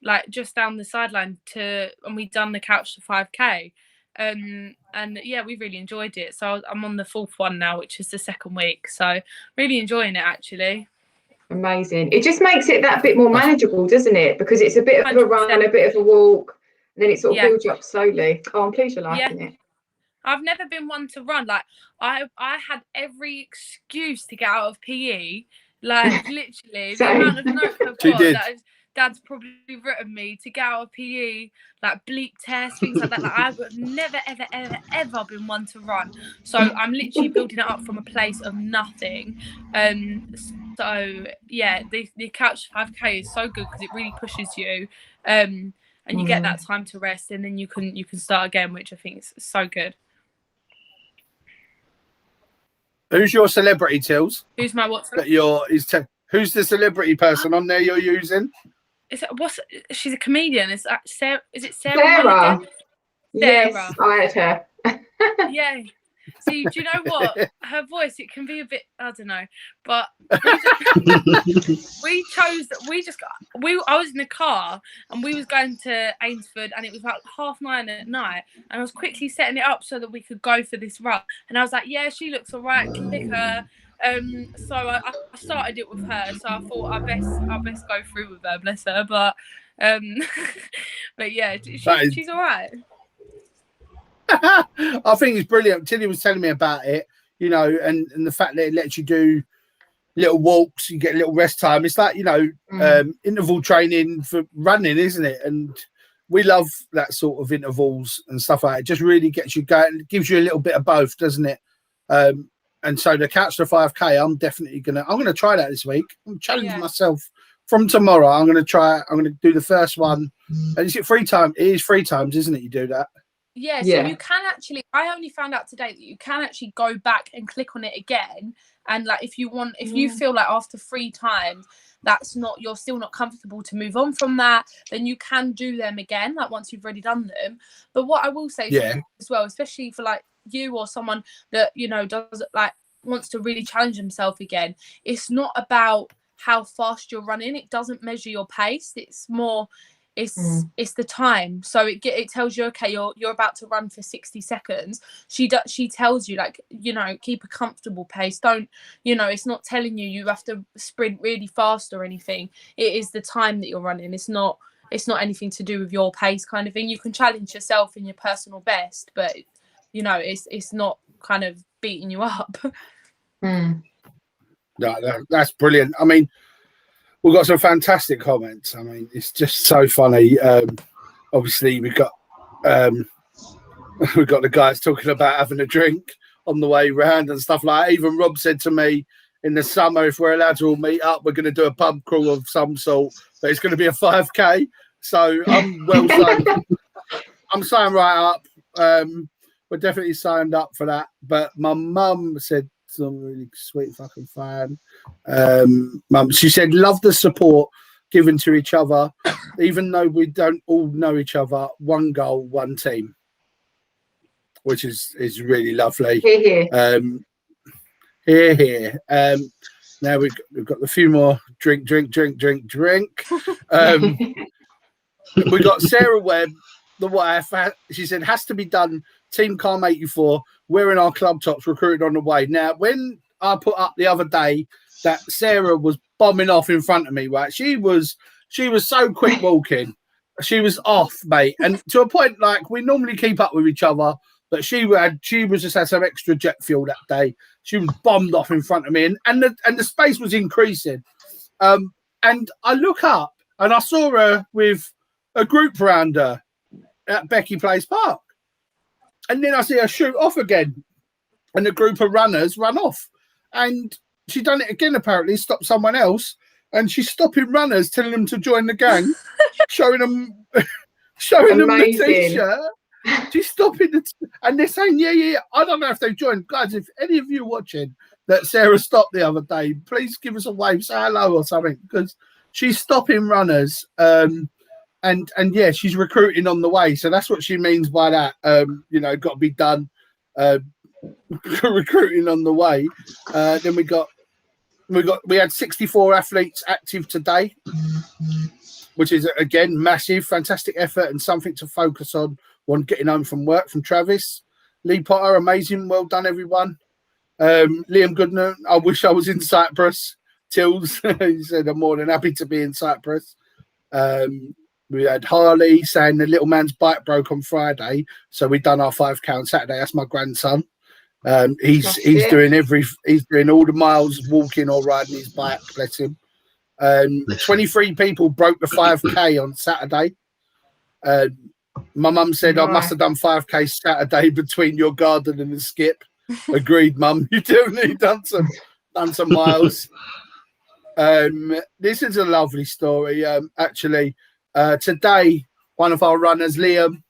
like just down the sideline and we done the Couch to 5K. And yeah, we really enjoyed it. So I'm on the 4th one now, which is the 2nd week. So really enjoying it actually. Amazing. It just makes it that bit more manageable, doesn't it? Because it's a bit of 100%. A run, a bit of a walk, and then it sort of builds you up slowly. Oh, I'm pleased you're liking it. I've never been one to run. Like I had every excuse to get out of PE. Like literally, the amount of notes I've got. Dad's probably written me to get out of PE, like bleep tests, things like that. Like I've never, ever, ever, ever been one to run. So I'm literally building it up from a place of nothing. So yeah, the Couch 5K is so good because it really pushes you. And you get that time to rest, and then you can start again, which I think is so good. Who's your celebrity, Tills? Who's my what? Who's the celebrity person on there you're using? She's a comedian. Is it Sarah? Sarah. Yes, I had her. Yeah. See, do you know what? Her voice, it can be a bit, I don't know, but I was in the car and we was going to Ainsford, and it was about 9:30 at night, and I was quickly setting it up so that we could go for this run, and I was like, yeah, she looks all right, click her. So I started it with her, so I thought I'll best go through with her, bless her, but yeah, she's all right. I think it's brilliant. Tilly was telling me about it, you know, and the fact that it lets you do little walks, you get a little rest time. It's like, you know, interval training for running, isn't it? And we love that sort of intervals and stuff like that. It just really gets you going. It gives you a little bit of both, doesn't it? And so the Couch to 5K, I'm gonna try that this week. I'm challenging myself from tomorrow. I'm gonna do the first one. And is it 3 times? It is 3 times, isn't it? You do that. Yeah, so you can actually, I only found out today that you can actually go back and click on it again. And like, if you feel like after 3 times, you're still not comfortable to move on from that, then you can do them again, like once you've already done them. But what I will say as well, especially for like you or someone that, you know, wants to really challenge himself again, it's not about how fast you're running. It doesn't measure your pace. It's more, it's the time. So it tells you, okay, you're about to run for 60 seconds. She tells you, like, you know, keep a comfortable pace. Don't, you know, it's not telling you have to sprint really fast or anything. It is the time that you're running. It's not anything to do with your pace kind of thing. You can challenge yourself in your personal best, but you know, it's not kind of beating you up. No, that's brilliant. I mean, we've got some fantastic comments. I mean, it's just so funny. Obviously, we've got the guys talking about having a drink on the way round and stuff like that. Even Rob said to me, in the summer, if we're allowed to all meet up, we're going to do a pub crawl of some sort, but it's going to be a 5K. So I'm well signed. I'm signed right up. We're definitely signed up for that. But my mum said, some really sweet fucking fan. Mum, she said, love the support given to each other, even though we don't all know each other. One goal, one team, which is really lovely. Here. Now we've got a few more drink. We got Sarah Webb, the wife. She said, has to be done. Team Calm 84, wearing our club tops, recruited on the way. Now, when I put up the other day that Sarah was bombing off in front of me, right? She was so quick walking. She was off, mate. And to a point, like, we normally keep up with each other, but she just had some extra jet fuel that day. She was bombed off in front of me, and the space was increasing. And I look up and I saw her with a group around her at Becky Place Park. And then I see her shoot off again, and the group of runners run off. And she done it again, apparently, stopped someone else, and she's stopping runners, telling them to join the gang, showing them the T-shirt. She's stopping and they're saying, yeah. I don't know if they've joined. Guys, if any of you watching that Sarah stopped the other day, please give us a wave, say hello or something, because she's stopping runners. And yeah, she's recruiting on the way. So that's what she means by that. You know, got to be done. Recruiting on the way. Then we had 64 athletes active today, which is again massive, fantastic effort and something to focus on when getting home from work. From Travis, Lee Potter, amazing, well done everyone. Liam Goodman, I wish I was in Cyprus. Tills, he said, I'm more than happy to be in Cyprus. We had Harley saying the little man's bike broke on Friday, so we done our 5K on Saturday. That's my grandson. He's doing all the miles walking or riding his bike. Bless him. 23 people broke the 5K on Saturday. My mum said I must have done 5K Saturday between your garden and the skip. Agreed, Mum. You definitely done some miles. This is a lovely story. Actually, today one of our runners, Liam,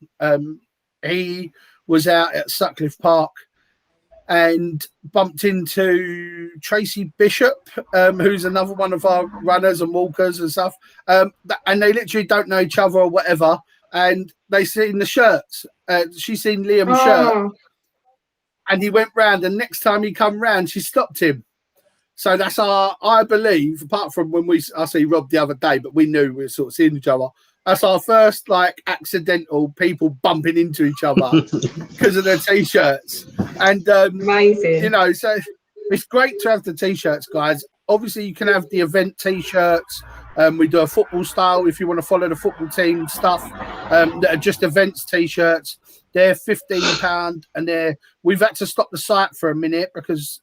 he was out at Sutcliffe Park and bumped into Tracy Bishop, who's another one of our runners and walkers and stuff. And they literally don't know each other or whatever. And they seen the shirts. She's seen Liam's shirt. And he went round. And next time he come round, she stopped him. So that's I believe, apart from when I see Rob the other day, but we knew we were sort of seeing each other. That's our first accidental people bumping into each other because of their t-shirts. And amazing. So it's great to have the t-shirts, guys. Obviously, you can have the event t-shirts. We do a football style if you want to follow the football team stuff. That are just events t-shirts. They're £15, and we've had to stop the site for a minute because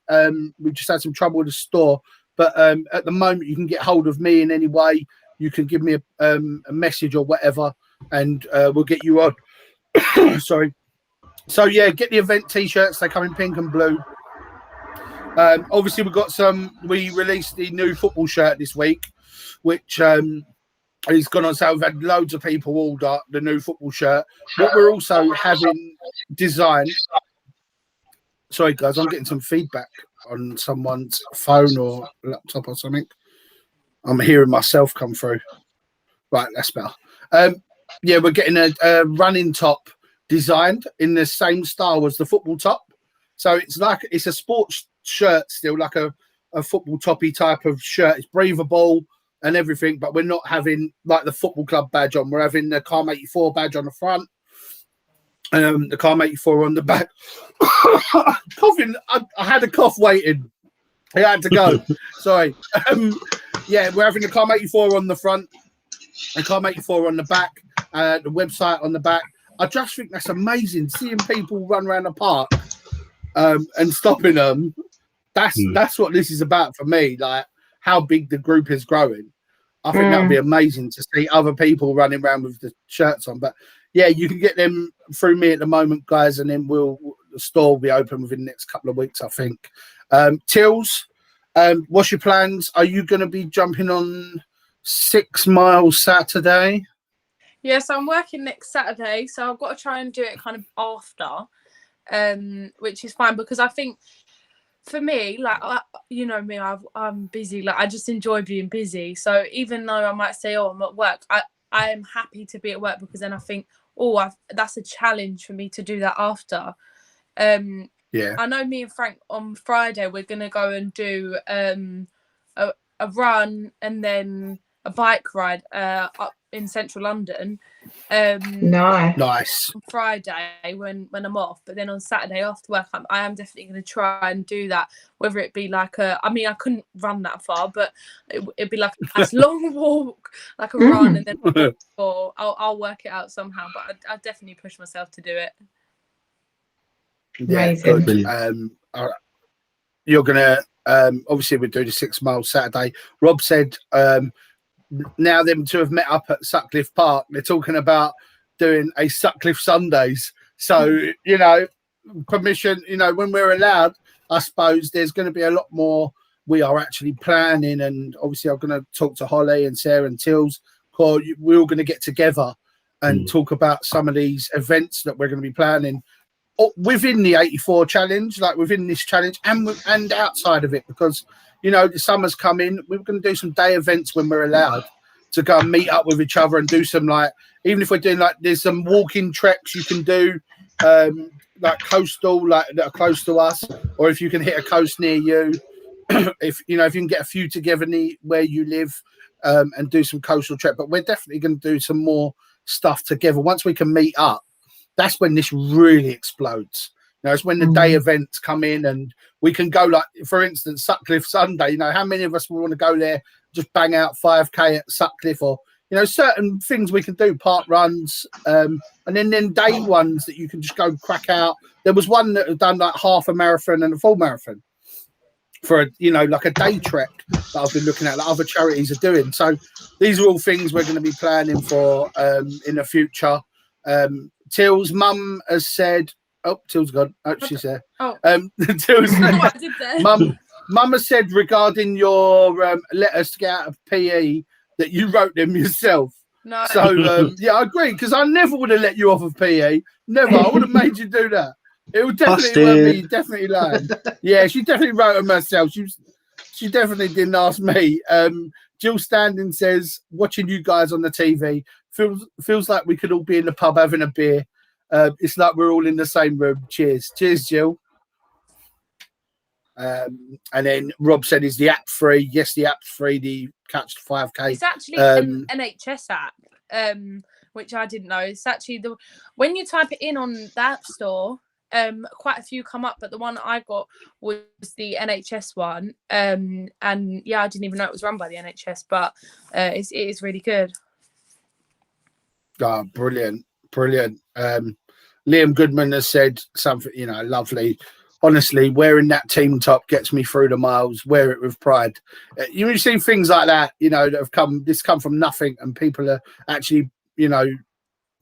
we've just had some trouble with the store. But at the moment, you can get hold of me in any way. You can give me a message or whatever, and we'll get you on. Sorry. So yeah, get the event t-shirts. They come in pink and blue. Obviously, we released the new football shirt this week, which has gone on sale. We've had loads of people order the new football shirt. What we're also having designed. Sorry, guys, I'm getting some feedback on someone's phone or laptop or something. I'm hearing myself come through. Right, that's better. Yeah, we're getting a running top designed in the same style as the football top. So it's a sports shirt still, like a football toppy type of shirt. It's breathable and everything, but we're not having like the football club badge on. We're having the Calm 84 badge on the front, the Calm 84 on the back. Coughing, I had a cough waiting. I had to go. Sorry. Yeah, we're having the Calm 84 on the front, and Calm 84 on the back, the website on the back. I just think that's amazing, seeing people run around the park and stopping them. That's what this is about for me, like how big the group is growing. I think that would be amazing to see other people running around with the shirts on. But yeah, you can get them through me at the moment, guys, and then the store will be open within the next couple of weeks, I think. Tills, what's your plans? Are you going to be jumping on 6 miles Saturday? Yes, I'm working next Saturday, so I've got to try and do it kind of after, which is fine because I think for me, like, you know me, I'm busy. Like, I just enjoy being busy. So even though I might say, oh, I'm at work, I am happy to be at work because then I think, oh, that's a challenge for me to do that after. Yeah. I know me and Frank on Friday, we're going to go and do a run and then a bike ride up in central London. Nice. On Friday when I'm off, but then on Saturday after work, I am definitely going to try and do that. Whether it be like I couldn't run that far, but it'd be like a nice long walk, like a run, and then or I'll work it out somehow. But I definitely push myself to do it. Yeah, good. You're gonna obviously we'll do the 6 miles Saturday. Rob said now them two have met up at Sutcliffe Park. They're talking about doing a Sutcliffe Sundays. So, permission, when we're allowed, I suppose there's going to be a lot more we are actually planning. And obviously I'm going to talk to Holly and Sarah and Tills. We're all going to get together and talk about some of these events that we're going to be planning within the 84 challenge, like within this challenge and outside of it, because the summer's coming. We're going to do some day events when we're allowed to go and meet up with each other and do some, like, even if we're doing there's some walking treks you can do, like coastal, like that are close to us, or if you can hit a coast near you, if you can get a few together where you live, and do some coastal trek. But we're definitely going to do some more stuff together once we can meet up. That's when this really explodes. It's when the day events come in and we can go, like, for instance, Sutcliffe Sunday. How many of us will want to go there, just bang out 5K at Sutcliffe, or, certain things we can do, park runs, and then day ones that you can just go crack out. There was one that had done like half a marathon and a full marathon. for like a day trek that I've been looking at that other charities are doing. So these are all things we're going to be planning for in the future. Till's mum has said, oh, Till's gone. Oh, she's there. Oh. Till's What I did there. Mum has said regarding your letters to get out of PE that you wrote them yourself. No. So yeah, I agree, because I never would have let you off of PE. Never. I would have made you do that. It would definitely be definitely lying. Yeah, she definitely wrote them herself. She definitely didn't ask me. Jill Standing says, watching you guys on the TV feels like we could all be in the pub having a beer. It's like we're all in the same room. Cheers, Jill. And then Rob said, "Is the app free?" Yes, the app's free. The Catch 5K. It's actually an NHS app, which I didn't know. It's actually when you type it in on the App Store, quite a few come up, but the one I got was the NHS one. And yeah, I didn't even know it was run by the NHS, but it is really good. Oh, brilliant. Liam Goodman has said something, lovely. Honestly, wearing that team top gets me through the miles. Wear it with pride. You see things like that, that have come from nothing, and people are actually,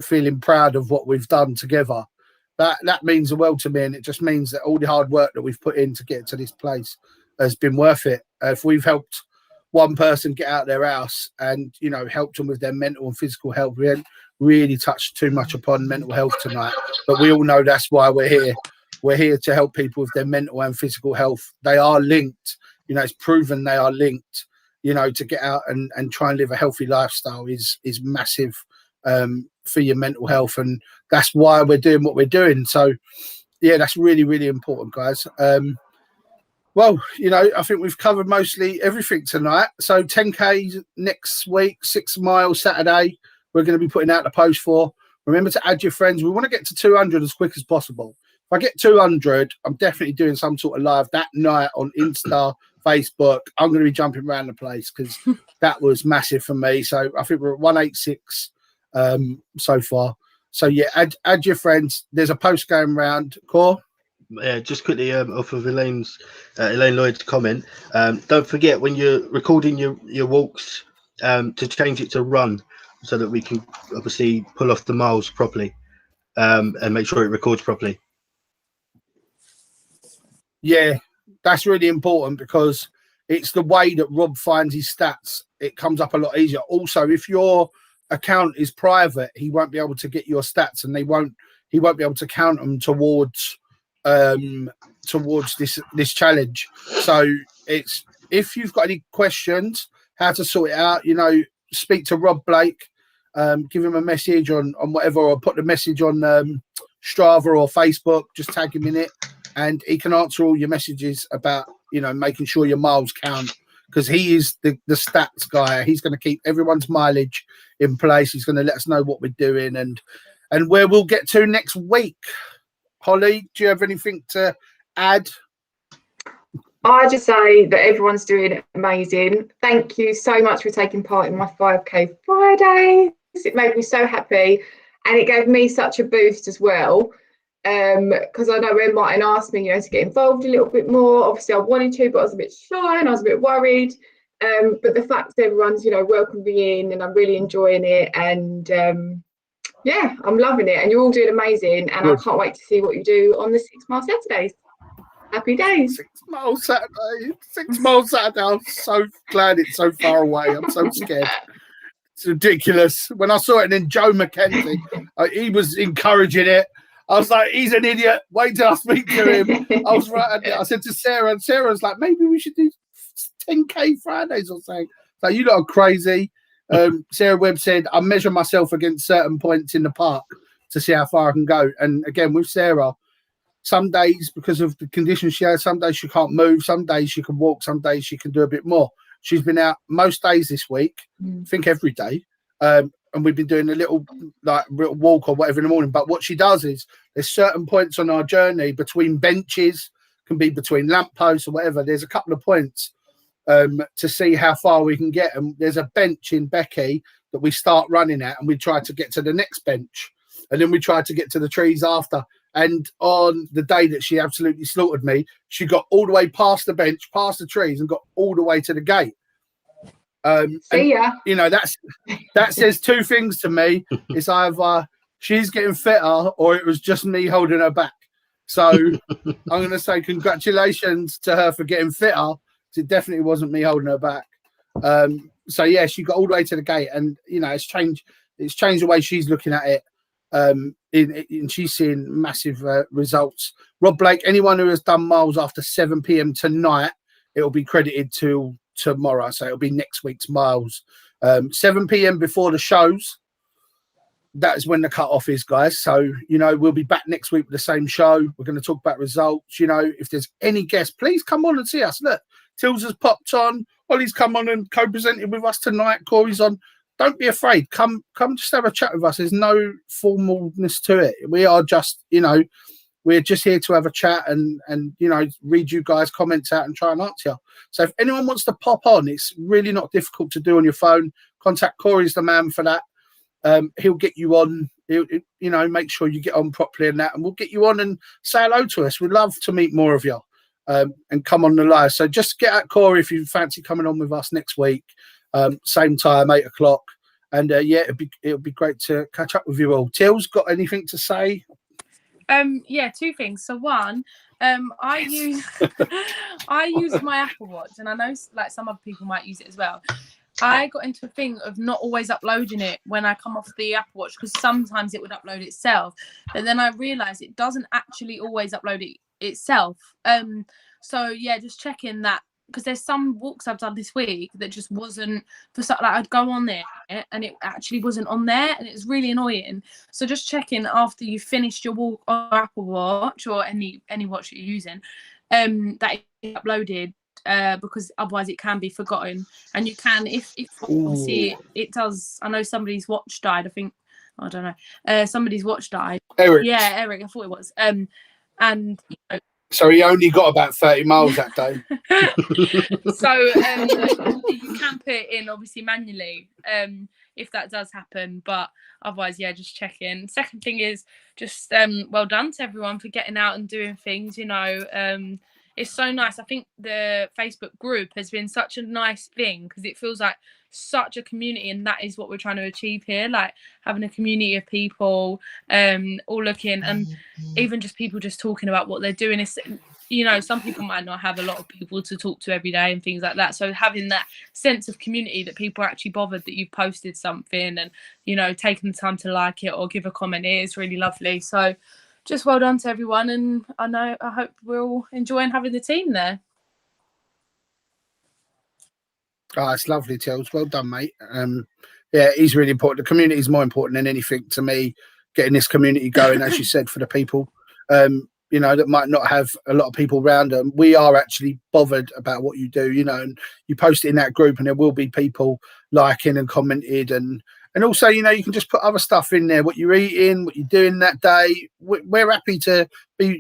feeling proud of what we've done together. That means the world to me, and it just means that all the hard work that we've put in to get to this place has been worth it. If we've helped one person get out their house and helped them with their mental and physical health, we haven't really touched too much upon mental health tonight, but we all know that's why we're here. We're here to help people with their mental and physical health. They are linked. It's proven they are linked. To get out and try and live a healthy lifestyle is massive for your mental health, and that's why we're doing what we're doing. So, yeah, that's really, really important, guys. Well, I think we've covered mostly everything tonight. So 10K next week, 6 miles Saturday, we're going to be putting out the post for. Remember to add your friends. We want to get to 200 as quick as possible. If I get 200, I'm definitely doing some sort of live that night on Insta, Facebook. I'm going to be jumping around the place because that was massive for me. So I think we're at 186 so far. So yeah, add your friends. There's a post going around. Core? Yeah, just quickly off of Elaine Lloyd's comment. Don't forget when you're recording your walks to change it to run, so that we can obviously pull off the miles properly and make sure it records properly. Yeah, that's really important because it's the way that Rob finds his stats. It comes up a lot easier. Also, if your account is private, he won't be able to get your stats, and he won't be able to count them towards this challenge. So it's, if you've got any questions how to sort it out, speak to Rob Blake, give him a message on whatever, or put the message on Strava or Facebook, just tag him in it, and he can answer all your messages about making sure your miles count, because he is the stats guy. He's going to keep everyone's mileage in place. He's going to let us know what we're doing and where we'll get to next week. Holly, do you have anything to add? I just say that everyone's doing amazing. Thank you so much for taking part in my 5K Fridays. It made me so happy, and it gave me such a boost as well. Because I know when Martin asked me, to get involved a little bit more, obviously I wanted to, but I was a bit shy and I was a bit worried. But the fact that everyone's, welcoming me in, and I'm really enjoying it, and yeah, I'm loving it, and you're all doing amazing, and I can't wait to see what you do on the 6 Mile Saturdays. Happy days. 6 Mile Saturday. 6 Mile Saturday. I'm so glad it's so far away. I'm so scared. It's ridiculous. When I saw it, and then Joe McKenzie, he was encouraging it. I was like, he's an idiot. Wait till I speak to him. I was right. I said to Sarah, and Sarah was like, maybe we should do 10K Fridays or something. So you lot are crazy. Sarah Webb said, I measure myself against certain points in the park to see how far I can go. And again, with Sarah, some days, because of the conditions she has, some days she can't move, some days she can walk, some days she can do a bit more. She's been out most days this week, I think every day. And we've been doing a little walk or whatever in the morning. But what she does is there's certain points on our journey between benches, can be between lampposts or whatever. There's a couple of points to see how far we can get. And there's a bench in Becky that we start running at, and we try to get to the next bench. And then we try to get to the trees after. And on the day that she absolutely slaughtered me, she got all the way past the bench, past the trees, and got all the way to the gate. See ya. You know, that says two things to me. It's either she's getting fitter or it was just me holding her back. So I'm going to say congratulations to her for getting fitter. It definitely wasn't me holding her back. So yeah, she got all the way to the gate, and you know, it's changed the way she's looking at it. And she's seeing massive results. Rob Blake, anyone who has done miles after 7 p.m. tonight, it will be credited to tomorrow. So it'll be next week's miles. 7 p.m. before the shows. That is when the cut-off is, guys. So, you know, we'll be back next week with the same show. We're going to talk about results. You know, if there's any guests, please come on and see us. Look, Tills has popped on. Ollie's come on and co-presented with us tonight. Corey's on. Don't be afraid. Come just have a chat with us. There's no formalness to it. We are just, you know, we're just here to have a chat and you know, read you guys' comments out and try and answer you. So if anyone wants to pop on, it's really not difficult to do on your phone. Contact Corey's the man for that. He'll get you on. He'll, you know, make sure you get on properly and that, and we'll get you on and say hello to us. We'd love to meet more of you and come on the live. So just get at Corey if you fancy coming on with us next week. Same time, 8 o'clock. And yeah, it'll be great to catch up with you all. Tills, got anything to say? Yeah, two things. So one, I use my Apple Watch, and I know like some other people might use it as well. I got into a thing of not always uploading it when I come off the Apple Watch, because sometimes it would upload itself, but then I realized it doesn't actually always upload it itself. So yeah, just checking that, because there's some walks I've done this week that just wasn't for like I'd go on there and it actually wasn't on there, and it's really annoying. So just checking after you finished your walk on Apple Watch or any watch that you're using, that it's uploaded, because otherwise it can be forgotten. And you can, if obviously it does. I know somebody's watch died. I don't know. Somebody's watch died. Eric. Yeah, Eric. I thought it was. And you know, so he only got about 30 miles that day. So you can put it in obviously manually if that does happen, but otherwise, yeah, just check in. Second thing is just well done to everyone for getting out and doing things. You know, it's so nice. I think the Facebook group has been such a nice thing, because it feels like such a community, and that is what we're trying to achieve here, like having a community of people all looking, and even just people just talking about what they're doing. It's, you know, some people might not have a lot of people to talk to every day and things like that, so having that sense of community that people are actually bothered that you posted something and, you know, taking the time to like it or give a comment, it is really lovely. So just well done to everyone, and I hope we're all enjoying having the team there. Oh, it's lovely, Tills. Well done, mate. Yeah, it's really important. The community is more important than anything to me. Getting this community going, as you said, for the people, you know, that might not have a lot of people around them. We are actually bothered about what you do, you know, and you post it in that group, and there will be people liking and commented, and also, you know, you can just put other stuff in there, what you're eating, what you're doing that day. We're happy to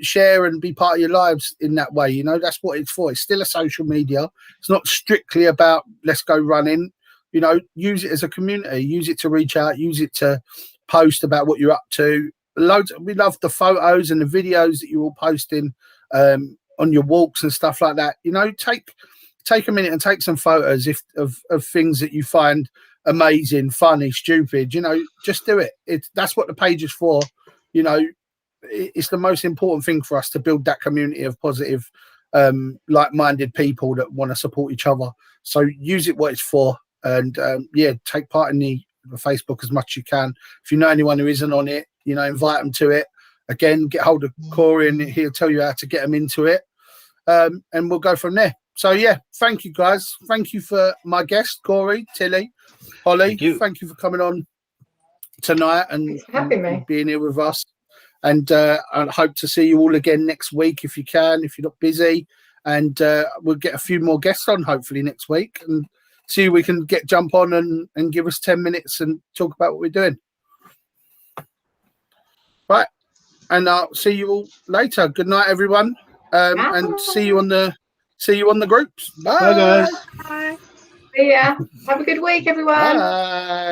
share and be part of your lives in that way. You know, that's what it's for. It's still a social media. It's not strictly about let's go running. You know, use it as a community. Use it to reach out. Use it to post about what you're up to. We love the photos and the videos that you're all posting on your walks and stuff like that. You know, take a minute and take some photos of things that you find amazing, funny, stupid. You know, just do it. That's what the page is for. You know, it's the most important thing for us to build that community of positive, like-minded people that want to support each other. So use it what it's for, and yeah, take part in the Facebook as much as you can. If you know anyone who isn't on it, you know, invite them to it. Again, get hold of Corey and he'll tell you how to get them into it, and we'll go from there. So yeah, thank you guys. Thank you for my guest, Corey, Tilly, Holly. Thank you for coming on tonight and being here with us. And I hope to see you all again next week if you can, if you're not busy. And we'll get a few more guests on hopefully next week and see if we can jump on and give us 10 minutes and talk about what we're doing. Right. And I'll see you all later. Good night, everyone. And see you on the groups. Bye. Bye, guys. Bye. See ya. Have a good week, everyone. Bye.